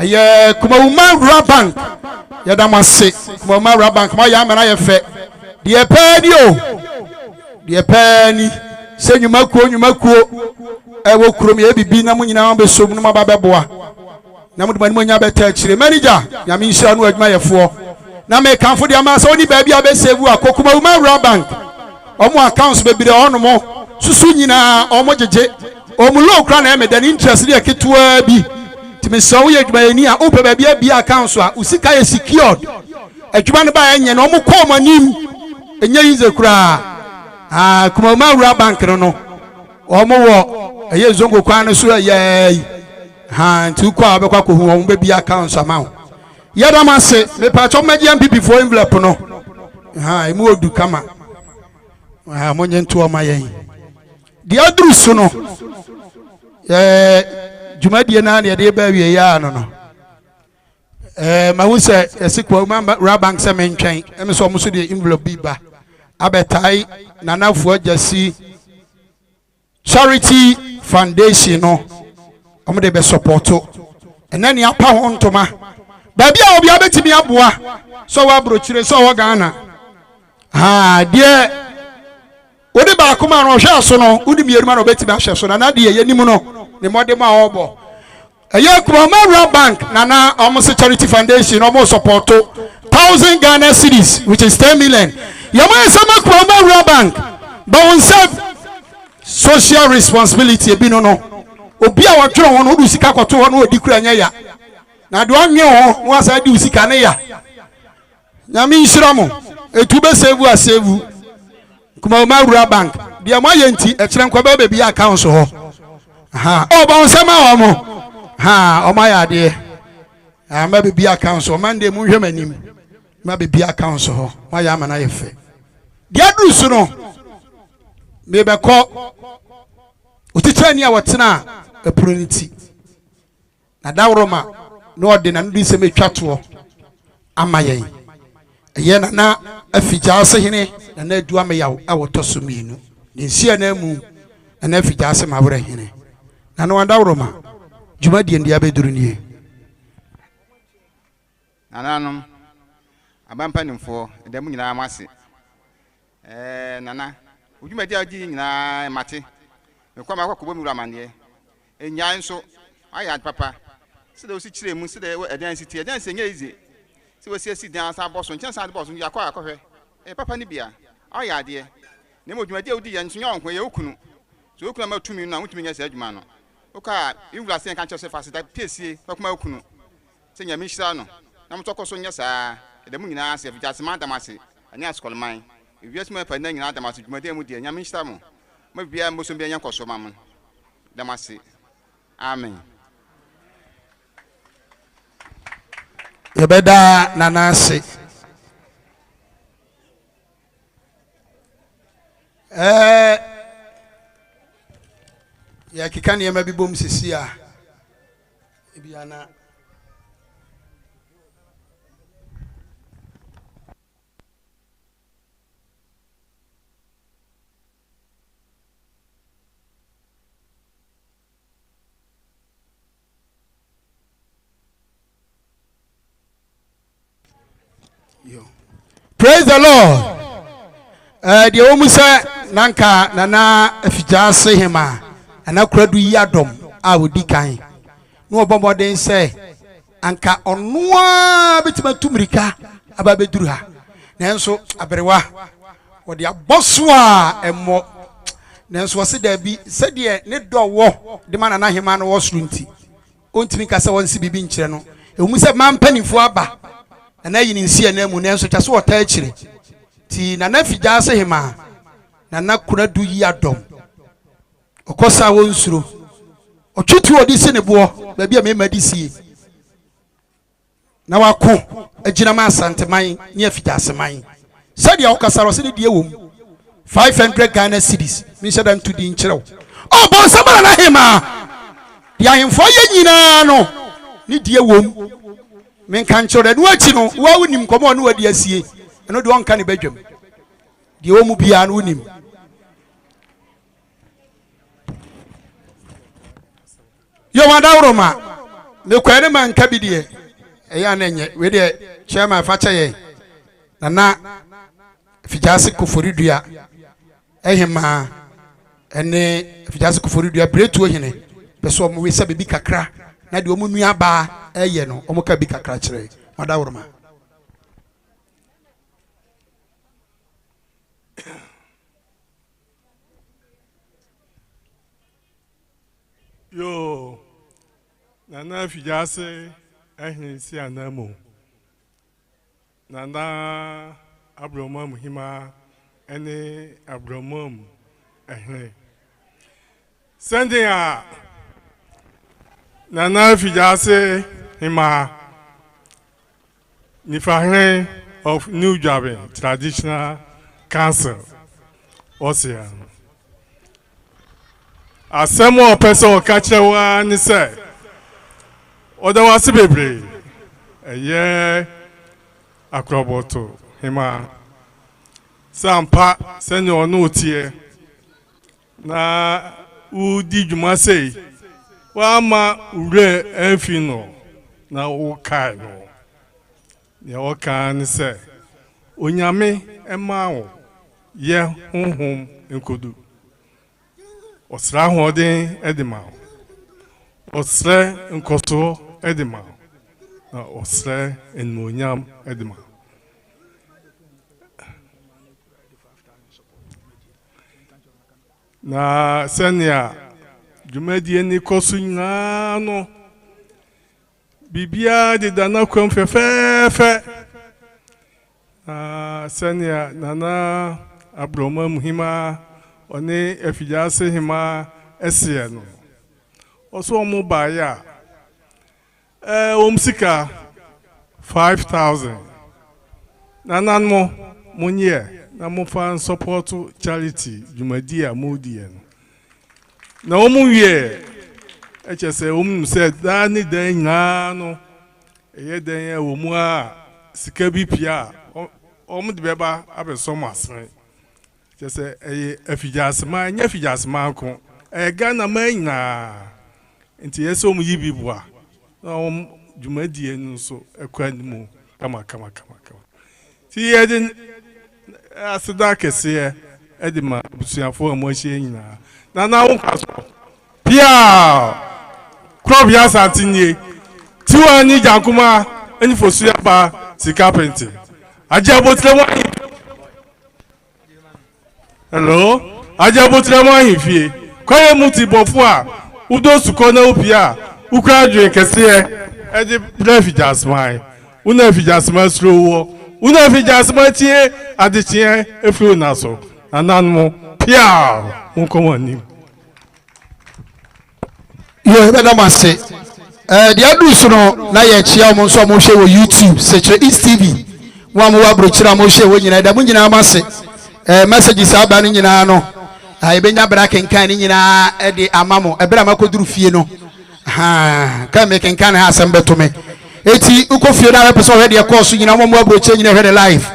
ye kumawuma rural bank yadamase kumawuma rural bank ma ya mena ye fe de pani o de pani se nyumakuo e wo kurom ye bibi na munyina be som no ma ba beboa na mudumani monya beta chire manager nyame nhira no adwuma yefo na me kanfo de ama so ni ba bia be save akokuma rural bank omo accounts be bire ono mo susu nyina omo jeje omo low kra na me dan interest de ketua bi timi so ye adwuma ni a ope ba bia accounts a usika ye secured adwuma ne ba enye na omo ko manim enye yize kra kuma rural bank no omo wo eye zongo kwa no so ye nti kwa abekwa ko hu omo be bia accounts amount yadamase me pacho meji MPP for envelope no emu odu kama monye ntu o mayen di adru so no dwumadie na na de ba wie ya no ma hu se esikwa rural bank se mentwen em so mo so de envelope bi ba abetai nana Afoa Gyasi Charity Foundation no omo de be supporto enani apa ho ntoma baby a obi abetimi aboa so wa brochire so wa Ghana de odi ba kuma no hwe aso no odi mieruma no betimi ahwe so na de ye nimu no ne modem a obo eye kuma rural bank na almost Charity Foundation almost support 1,000 Ghana cedis which is 10 million yama sama kuma rural bank but on self social responsibility e bi no obi a watwe ho no odi sika kwato ho no odi kura nya ya na do anwe ho wasa di usika ne ya nyame nhira mo etu be save kuma rural bank bia mo ayenti e kire nkwa ba bi account ho o ba nsema o mo o ma ya de ma bi account ho mande mu hwe manim ma bi account ho ma ya ma na ye fe dia du su no me be ko otitani a wotena eproniti na dawroma no ordinary do se metwato amayen ye na Effiduasi hene na adu amayaw awotoso mienu nsia na mu na Effiduasi mabra hene na no dawroma dwumadie ndia beduru nie nananom abampanimfo edam nyina amase nana dwumadie agi nyina mate mekwa makwa kobo mi ramane enyan so aya papa se de osi kire mu se de edan city edan se nya ize se we si dan sa boso nchen sa boso yakwa akohwe papa ni bia aya ade ne mo dwumadie odi ya nso nya onko ye okunu so okunu ma tumi na wotumi nya sa adwuma no oka invula se kan chose fasida piesie pakuma okunu se nya mi hira no na mtoko so nya sa edam nyina se Effiduasi ma damase anya skolman ewias ma pa na nyina damase dwumadie mu de nya mi hira mo ma bia mo so bia nya koso ma mo damase amen yebeda nanase Ya kika nneɛma bi bom sisi a ebiana praise the Lord. The Omusa Nanka Nana Effiduasi HEMAA and AKROBETO Yadom I would decay. No bomber then say Anka on one bit of Tumrika Ababedruha. Nanso Aberewa or the Boswa and more. Nanso was there be said ye net door war the man and HEMAA was runty. Untimikasa one CB channel. Omusa man penny for Abba and I didn't see a name when answer just what actually. Ti Nana Effiduasi HEMAA Nana AKROBETO Yadom Okosa wonsuro Otutu odi se ne bo ba bia me madisi na wako agina ma asanteman ne Effiduasi man sadia okasa ro se ne die wom 500 Ghana cedis me shada ntu di nkyerɛw oh bon samara na HEMAA dia hemfo ye nyina no ne die wom me kan kyerɛ no achi no wa wonim komo no wadi asie eno de wonka ne badwam die womu bia no wonim yo wadawroma me kwere man kabidie eya na nye we de chairman facha ye Nana Effiduasi Koforidua HEMAA ene Effiduasi Koforidua BRETUO hene beso mo we se bibi kakra na de omu nua ba eye no omo ka bi kakra kire wadawroma yo Nana Effiduasi ehinsi anamu Nana Abromam HEMAA ene Abromam ehne sending a Nana Effiduasi HEMAA Nifahne of New Jabe Traditional Council Ocean asemo person o kache wa ni se odawasi bebre eye AKROBETO HEMAA sampa sene onu otie na udi dwuma sei wa ma ure enfino na wo kai no ya wo kan ni se onyame ema wo ye honhom enkodu osra hodin edima osre nkoto edima na osre enmonyam edima na senia dwumadi ni kosu nyina no bibia de dana kwam fefefe senia Nana Abromam HEMAA one Effiduasi HEMAA esie no oso omo baya omsika 5,000 Nana mo monye na mo fan support charity dwumadi a modi no na omo wie echese omo se da ni dan nyina no eye dan e omo a sika bi pia omo de beba abesom asre chese eye Effiduasi man nya Effiduasi man ko Ghana man nyina nti yeso omo yibi boa na omo dwumadi enu so ekwa nimu kama ti yedin asida kese edima busuafo amohye nyina na wo kwaso pia crop ya santinye ti wani jankuma eni fosu ya ba sika penti aje botre wani hello aje botre wani fie kwaye muti bofu a udo suko na opia ukra dwen kese edi Effiduasi man una Effiduasi man slowo una Effiduasi man tie adichie efro na so ananmo pia unkomani yo be da mase the adus no na ye chia mo nso mo hwe wo YouTube Sekyere East TV wa mo wa brochira mo hwe wo nyina da mo nyina mase messages aba no nyina no ebenya bra kenkan ni nyina de amamo ebra makoduru fie no ka me kenkan ha asem betome eti uko fie na pese o hede course nyina mo abroche nyina hede live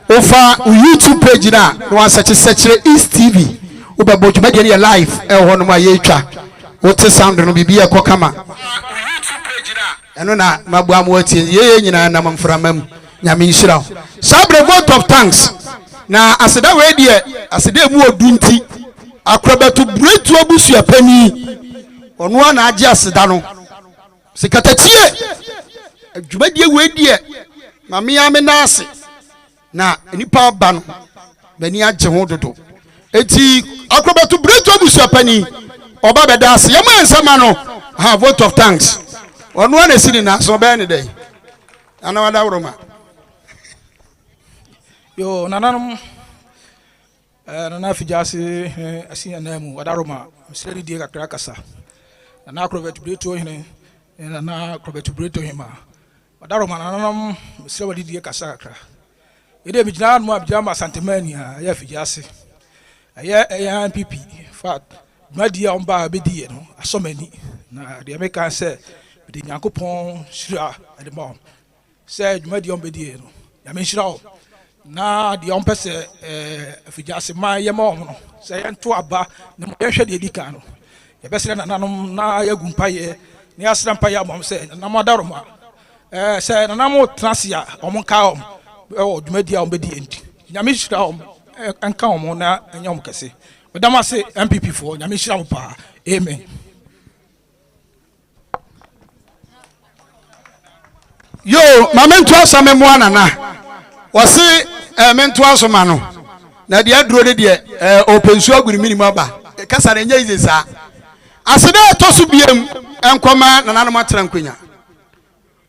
ofa YouTube page na no aseche Sekyere East TV ubabo dwuma de live ho no ma ye twa wote sound no bibia ko kama YouTube page na eno na mabu amwati ye nyina na mamframam nyame nhyira sabre vote of thanks na aseda we de aseda mu odunti AKROBETO BRETUO busua pani ono na age aseda no sekatachie adwumadie we de mame ya me na ase na nipa ba no bani age ho dodo eti AKROBETO BRETUO busua pani oba beda ase yema nsema no ha vote of thanks ono na sini na so be ne dey ana wada wroma yo nananum nana Efie Gyasi asi anamu wadaroma misiri die kakra kasa nana AKROBETO BRETUO hene nana AKROBETO BRETUO HEMAA wadaroma nananum misiri wadi die kasa kakra ide bijina mu abijama santemani ya Efie Gyasi ya MPP fat madi ya omba bedi no asomani na de meka se de Nyankopon shira de mom se dwumadi ombedi no ya me shira na de ompese Efie Gyasi ma ye mom no se ye nto aba na mo hwe de dika no ye besere na nanom na ya gumpaye ni asra mpaye mom se na mo daroma se na mo transia omonka dwumadi a ombedi enti ya me shira anka omo na anyom kese Madam say MPP for nyame shira mo pa amen yo mamento asame mo anana wose mento asoma no na de aduro de de opensu aguri minimum aba kasa na nya izesa aseda to so biem enkoma nana no matran kwanya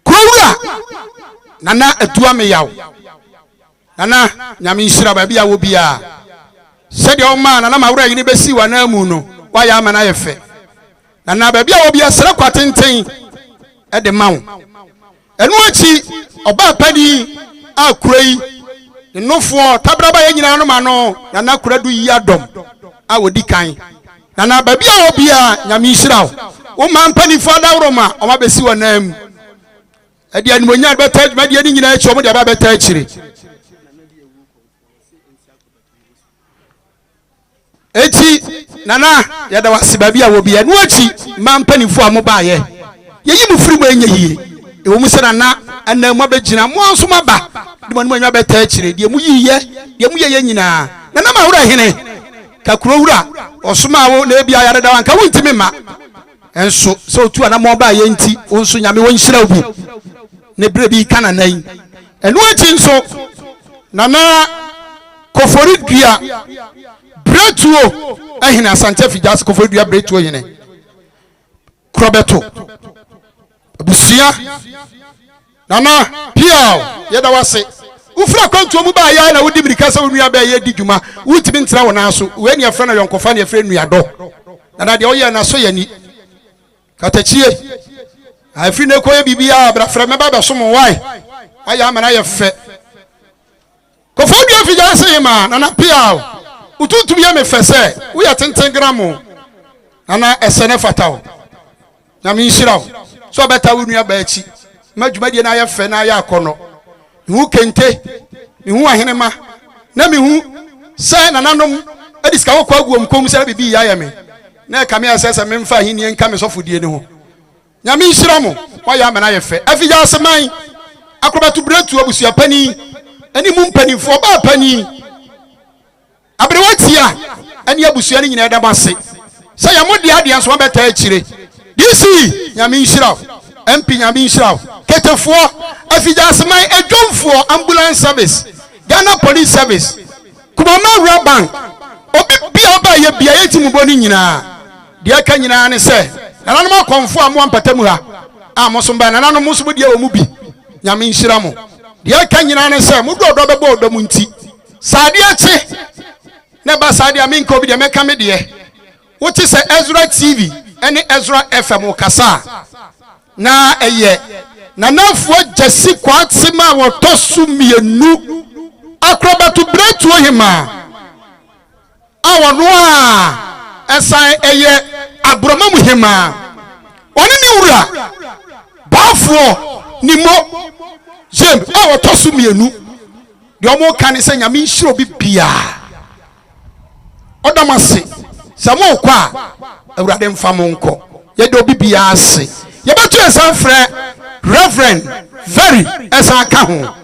kowura nana atua me yaw nana nyame shira ba bia wo bia said your man and I'm already in Bessie one amuno. Why am an IFE? And now, baby, I will be a seraquatin at the mount. And what she about penny, I'll cray. No for Tabraba in Anumano, and I could do Yadom. I would decline. And now, baby, I will be a Yamishra. Oh, man, penny for Roma, or my Bessie one name. At the end, when you have better, my dear, you show me the better. Eti nana yada wasibabia wo bia no achi mampanifo amoba ye yeyi mu firi mu enye yie e wo mu se nana ana mu abegina mo anso maba de mo anwa beta akire de mu yiye de mu ye nyina nana ma wura hene kakuro wura osoma wo na bia yare da wanka wontimi ma enso so tu ana mo ba ye nti onso nyame won hyira obi ne bre bi kana nan eno achi nso nana kofori dua BRETUO ehina asante Efie Gyasi kofodua BRETUO yene AKROBETO abusia nana pia yeda wase ufra kwantu mu ba ya na wodi mirika sa wonua ba ye di dwuma wutimi ntra wona so we ne afra na yonkofa ne afra nua do nana de oye na so yani katachie afri ne koye bibia brafra me ba be so mo wai aya amana ye fe kofodua Efie Gyasi HEMAA nana pia ututu ya me fese we ya 10 gramo ana esene fatao na mi nshirawo so beta we nua ba achi madwumadie na ya fe na ya akono hu kente hu ahenema na mi hu se na nanom ediska wo kwa aguom kom se bibi ya me na ka me asese me mfa ahini enka me sofodie ne ho nya mi nshiramo wa ya me na ya fe Efie Gyasi man AKROBETO BRETUO abusua pani ani mu mpanifo ba pani abrewatia ani abusua ni nyina da mase say ya modi ade anso beta akire DC nyame nhyira MP nyame nhyira ketefo Efie Gyasi man edwomfo ambulance service Ghana police service Kumama Rural Bank obi bia ba ye bia yetimu boni nyina de aka nyina ne se nananom akonfo amo ampatamu ha amoso ba nananom muso bodi a mu bi nyame nhyira mo de aka nyina ne se mu do bebo odom nti sade ache ne ba sade aminko bi de meka me de wote se Ezra TV ene Ezra FM kasa na eye na Afoa Gyasi Kwatemaa wotosu mienu AKROBETO BRETUO HEMAA awo no a esan eye abroma mu HEMAA oni ni wura bafo ni mo jem awo tosu mienu de omo kan se nyame nhiro bibia odamase samo kwa awurade mfa mo nko ye de bibia ase ye betu esan frɛ reverend very esan ka ho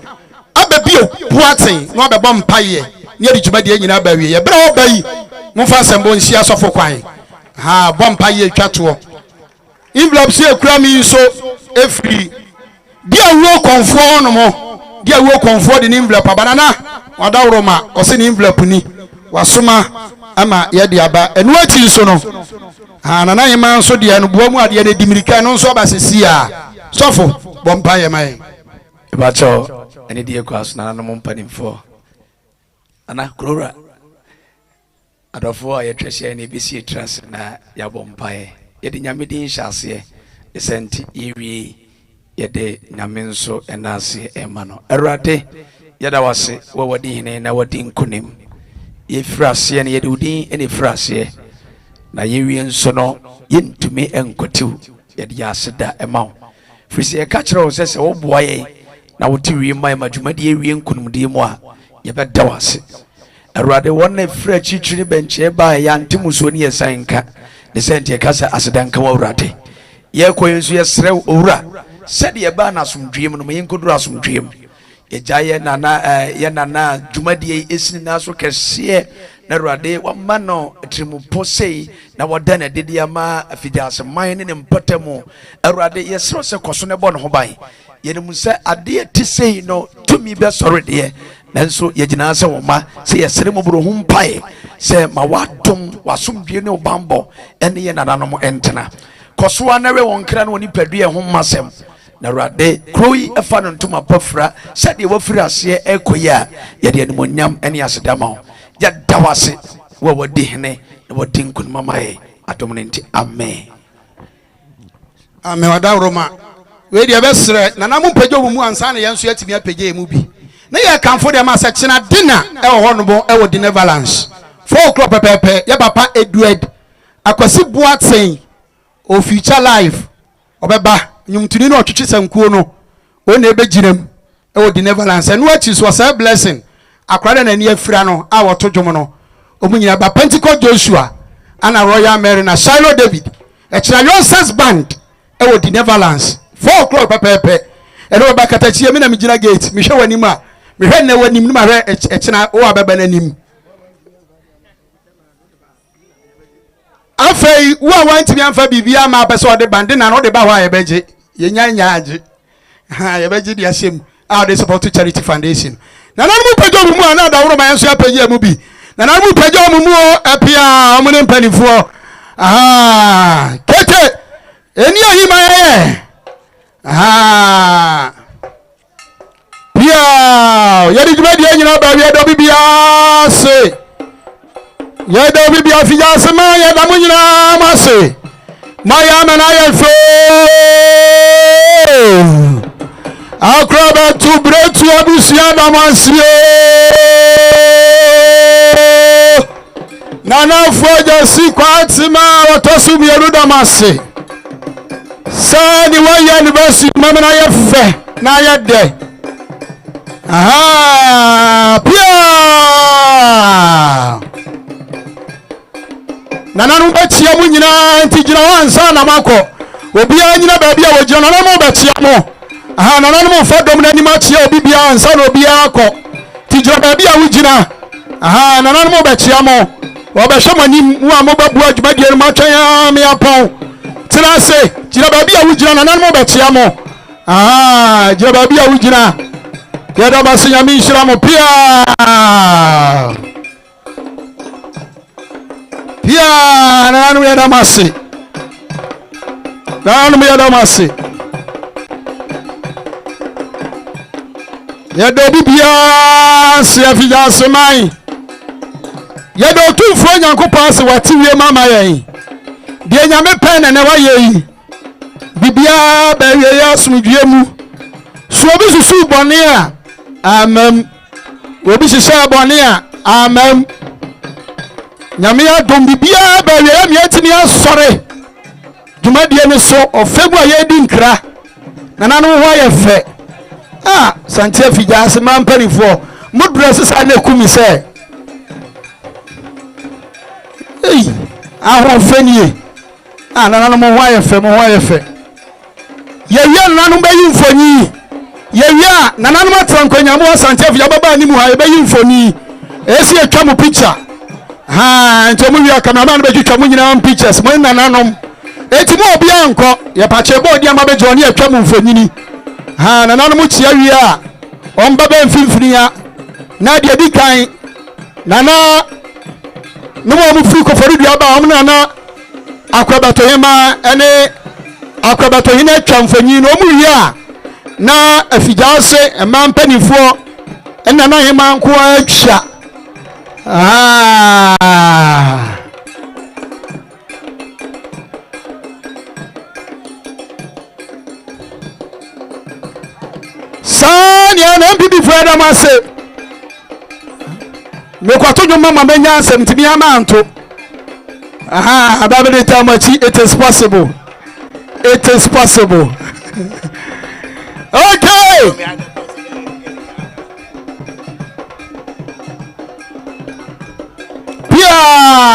ababio puaten no abebɔ mpaye ne ade dwumade nyina ba wie ye bra obayi mo fa sembo nsi asofo kwan ha bɔ mpaye twato envelope se ekura mi so efiri dia wo konfo no mo dia wo konfo de envelope abanana wadawro ma o se envelope ni wasoma ama ye de aba enu ati so no ha nana HEMAA so de no bo mu ade de dimirika no so abasesi a sofo bɔ mpaye mai bacho ene die kwaso nana no mpanimfo ana krora adofo a yetwehye na ebisi trust na yabɔ mpaye yede nyame din hyase esenti yewie yede nyame nso enase ema no erade yeda wase wodi hene na wodi nkunim yefrase na yede udin ene frase na yewie nso no yentumi enkotew yede yaseda ema wo frisi e ka kire wo sese wo boaye na woti wie mai madwumade yewie nkunumde mu a yebeda wase erade wonne fra chichiri benche ba ya ntimuso ne yesanka ne sente kasa asedanka wa urade ye koyensu yesre owura sede ye ba na asomdwem no yenkoduru asomdwem ejaye nana dwumade esini naso kese na urade wamma no trimupo sei na wodana dedi ama afidiase man ne mpatamu urade yesro se koso ne bo no ho ban yenum se ade tisei no tumi be sore de nanso yegina se woma se yesere mobro hu mpae se ma wadom wasomdwe ne obambo ene ye nananom entena koso anawe wonkra no ni padue ho masem na rade kroi efa no ntoma pafra se de wafiri ase ekoya ye de animonyam ene asedama ya dawase wo wodi hene na wodi nkun mamae adomnenti amen amen wadawroma we de besre nanamu pagyo mu ansa na yenso yatimi apagye mu bi na ye kanfo de ma se chena dina e wo hono bo e wo dinner balance 4 o'clock pepepe ye papa Edward akwasi boaten o future life obeba nyumtuni no otwetwe sankuo no o na ebegyinam e wo dinner balance no achi so say blessing akwara na ni afira no a wo to dwom no omunyina ba Pentecost Joshua ana Royal Mary na Shiloh David e chira Yonsens band e wo dinner balance 4 o'clock pepepe e no ba katachie me na migina gate mi hwe wanim a me hwe na wanim no ma hwe e china o ababa nanim afei wo a wantimi amfa bibia ma pese ode bande na no de ba hwa ye beje ye nya age ha ye beje dia sem a de support to charity foundation na na mu pejo mu ana da woro ma yenso apagi mu bi na na mu pejo mu apia omo ne mpanifo aha kete eni ahima ye aha pia yadi jumadi nyina ba wi do bibia se yado bibia fija se ma yada mu nyina ma se ma ya na na ye fe AKROBETO BRETUO abusia da mansie nana Afoa Gyasi Kwatemaa watosu mienu da mase sani wa university mama na ye fe na ye de aha pia nana no betia mu nyina ntigina wansa na mako obi anyina ba bia wogina na mo betia mo aha nana no fa dom na nima tia obi bia ansa na obi akọ tigina ba bia wogina aha nana no betia mo obehwe manim wo amobabu adwumadi no matwan me apon tira se gira ba bia wogina nana no betia mo aha gira ba bia wogina yada basinya mi shira mo pia nanu yada masi nanu yada masi yada bibia se afija semai yada otumfo nyankopɔn se watiwie mama yɛn de nyame pɛ na wa yɛyi bibia ba wie ya sumdue mu so obi susu bɔne a amam obi hyehyɛ bɔne a amam nyame adom bibia ba we am yetini asore dwumadie ne so ofegu ayedi nkra nanano ho ayefe sante Efie Gyasi mampanifo mudress sa na kumi se aho fenie nanano mo ho ayefe yewia nanano bayi mfoni yewia nanano matrankonya mo sante Efie baba ni mu ha bayi mfoni esi etwa mo picture nto mu wi cameraman be twitwa mo nyina pictures mo nanano eti mo obi anko ye pache board ya mabe joni etwa mo mfonyini nanano mu chia wi a on baba mfimfini ya na de di kan nana no mo fu ko fori dua ba om nana AKROBETO HEMAA ene AKROBETO hina etwa mfonyini no mu wi a na Efie Gyasi mampanifo nana HEMAA NKOAAA atwa Sanya na bibi fura mase me kwato dwuma mama nya asem timi amanto ababele tamachi it is possible okay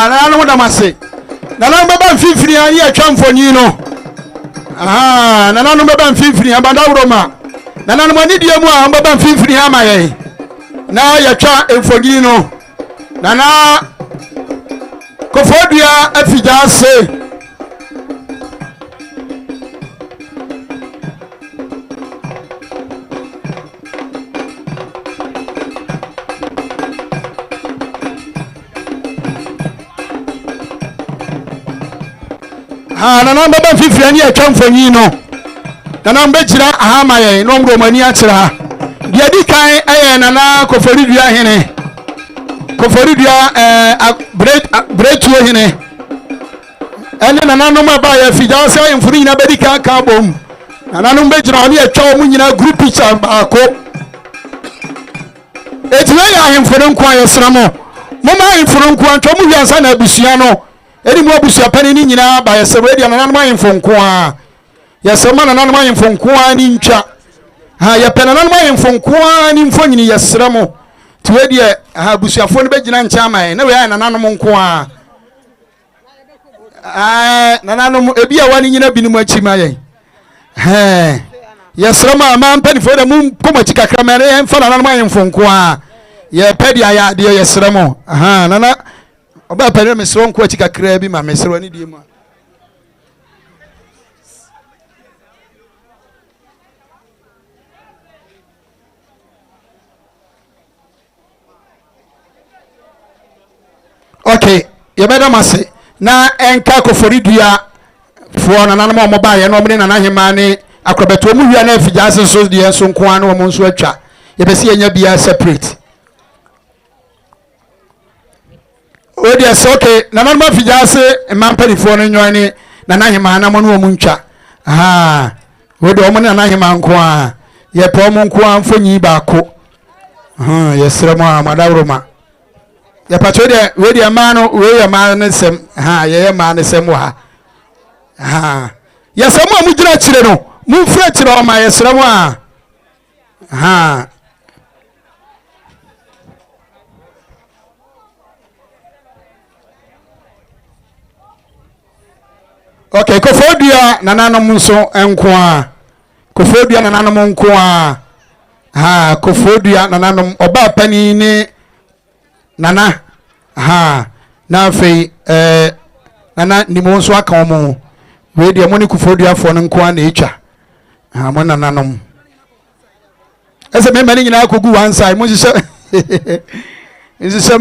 nana mo damase nana baba mfimfini ani atwa mfoni no nana no baba mfimfini abadawroma nana no mani die mu a baba mfimfini amaye na yatwa mfoni no nana kofodua Efie Gyasi nana baba mfimfini ani atwa mfoni no nana mbejira ahamaye no mromani akira dia di kan nana koforidua hene koforidua BRETUO hene ene nana no maba ya Efie Gyasi ayemfuni nyina bedika ka bom nana no mbejira oni atwa mu nyina group picture baako etiwe ya ahemfuni nkwa yesramo mama ahemfuni nkwa ntwa mu wiansa na abusua no edi mu abusua pani ni nyina ba yesem edi nana no ahemfuni nkwa yesem nana no ahemfuni nkwa ni ntwa ya penana no ahemfuni nkwa ni mfonyini yesramo tiwe die abusuafo no begina ncha amae na we ya nana no nkwa nana no ebi a wani nyina binimu achimaye yesramo ama mpanifo da mu pomachi kakra mere emfa nana no ahemfuni nkwa ye pedi aya de yesramo nana oba pere mesro nkwa chi kakra bi ma mesro ani die mu okay yebeda mase na enka koforidua fo nana no mo ba ye no mne nana HEMAA ne AKROBETO mu hia na Efie Gyasi so de so nko an mo nso atwa yebesi enya bia separate odi so okay nana no Efie Gyasi mampanifo no nyon ne nana HEMAA na mo no mo ntwa odi o mo nana HEMAA nko a ye po mo nko an fonyi baako yesre mo amadawroma ya pacho de we de ma no we ya ma ne sem ye ma ne sem wa ya sem mu gira kire no mu fra kire o ma yesre mo okay kofodua nananom nso enko a kofodua nananom nko a kofodua nananom oba pani ni nana na fe nana ni mo nso aka mo we de mo ni kofodua fo no nko a na etwa mo nananom ese me mani nyina akogu one side mo hye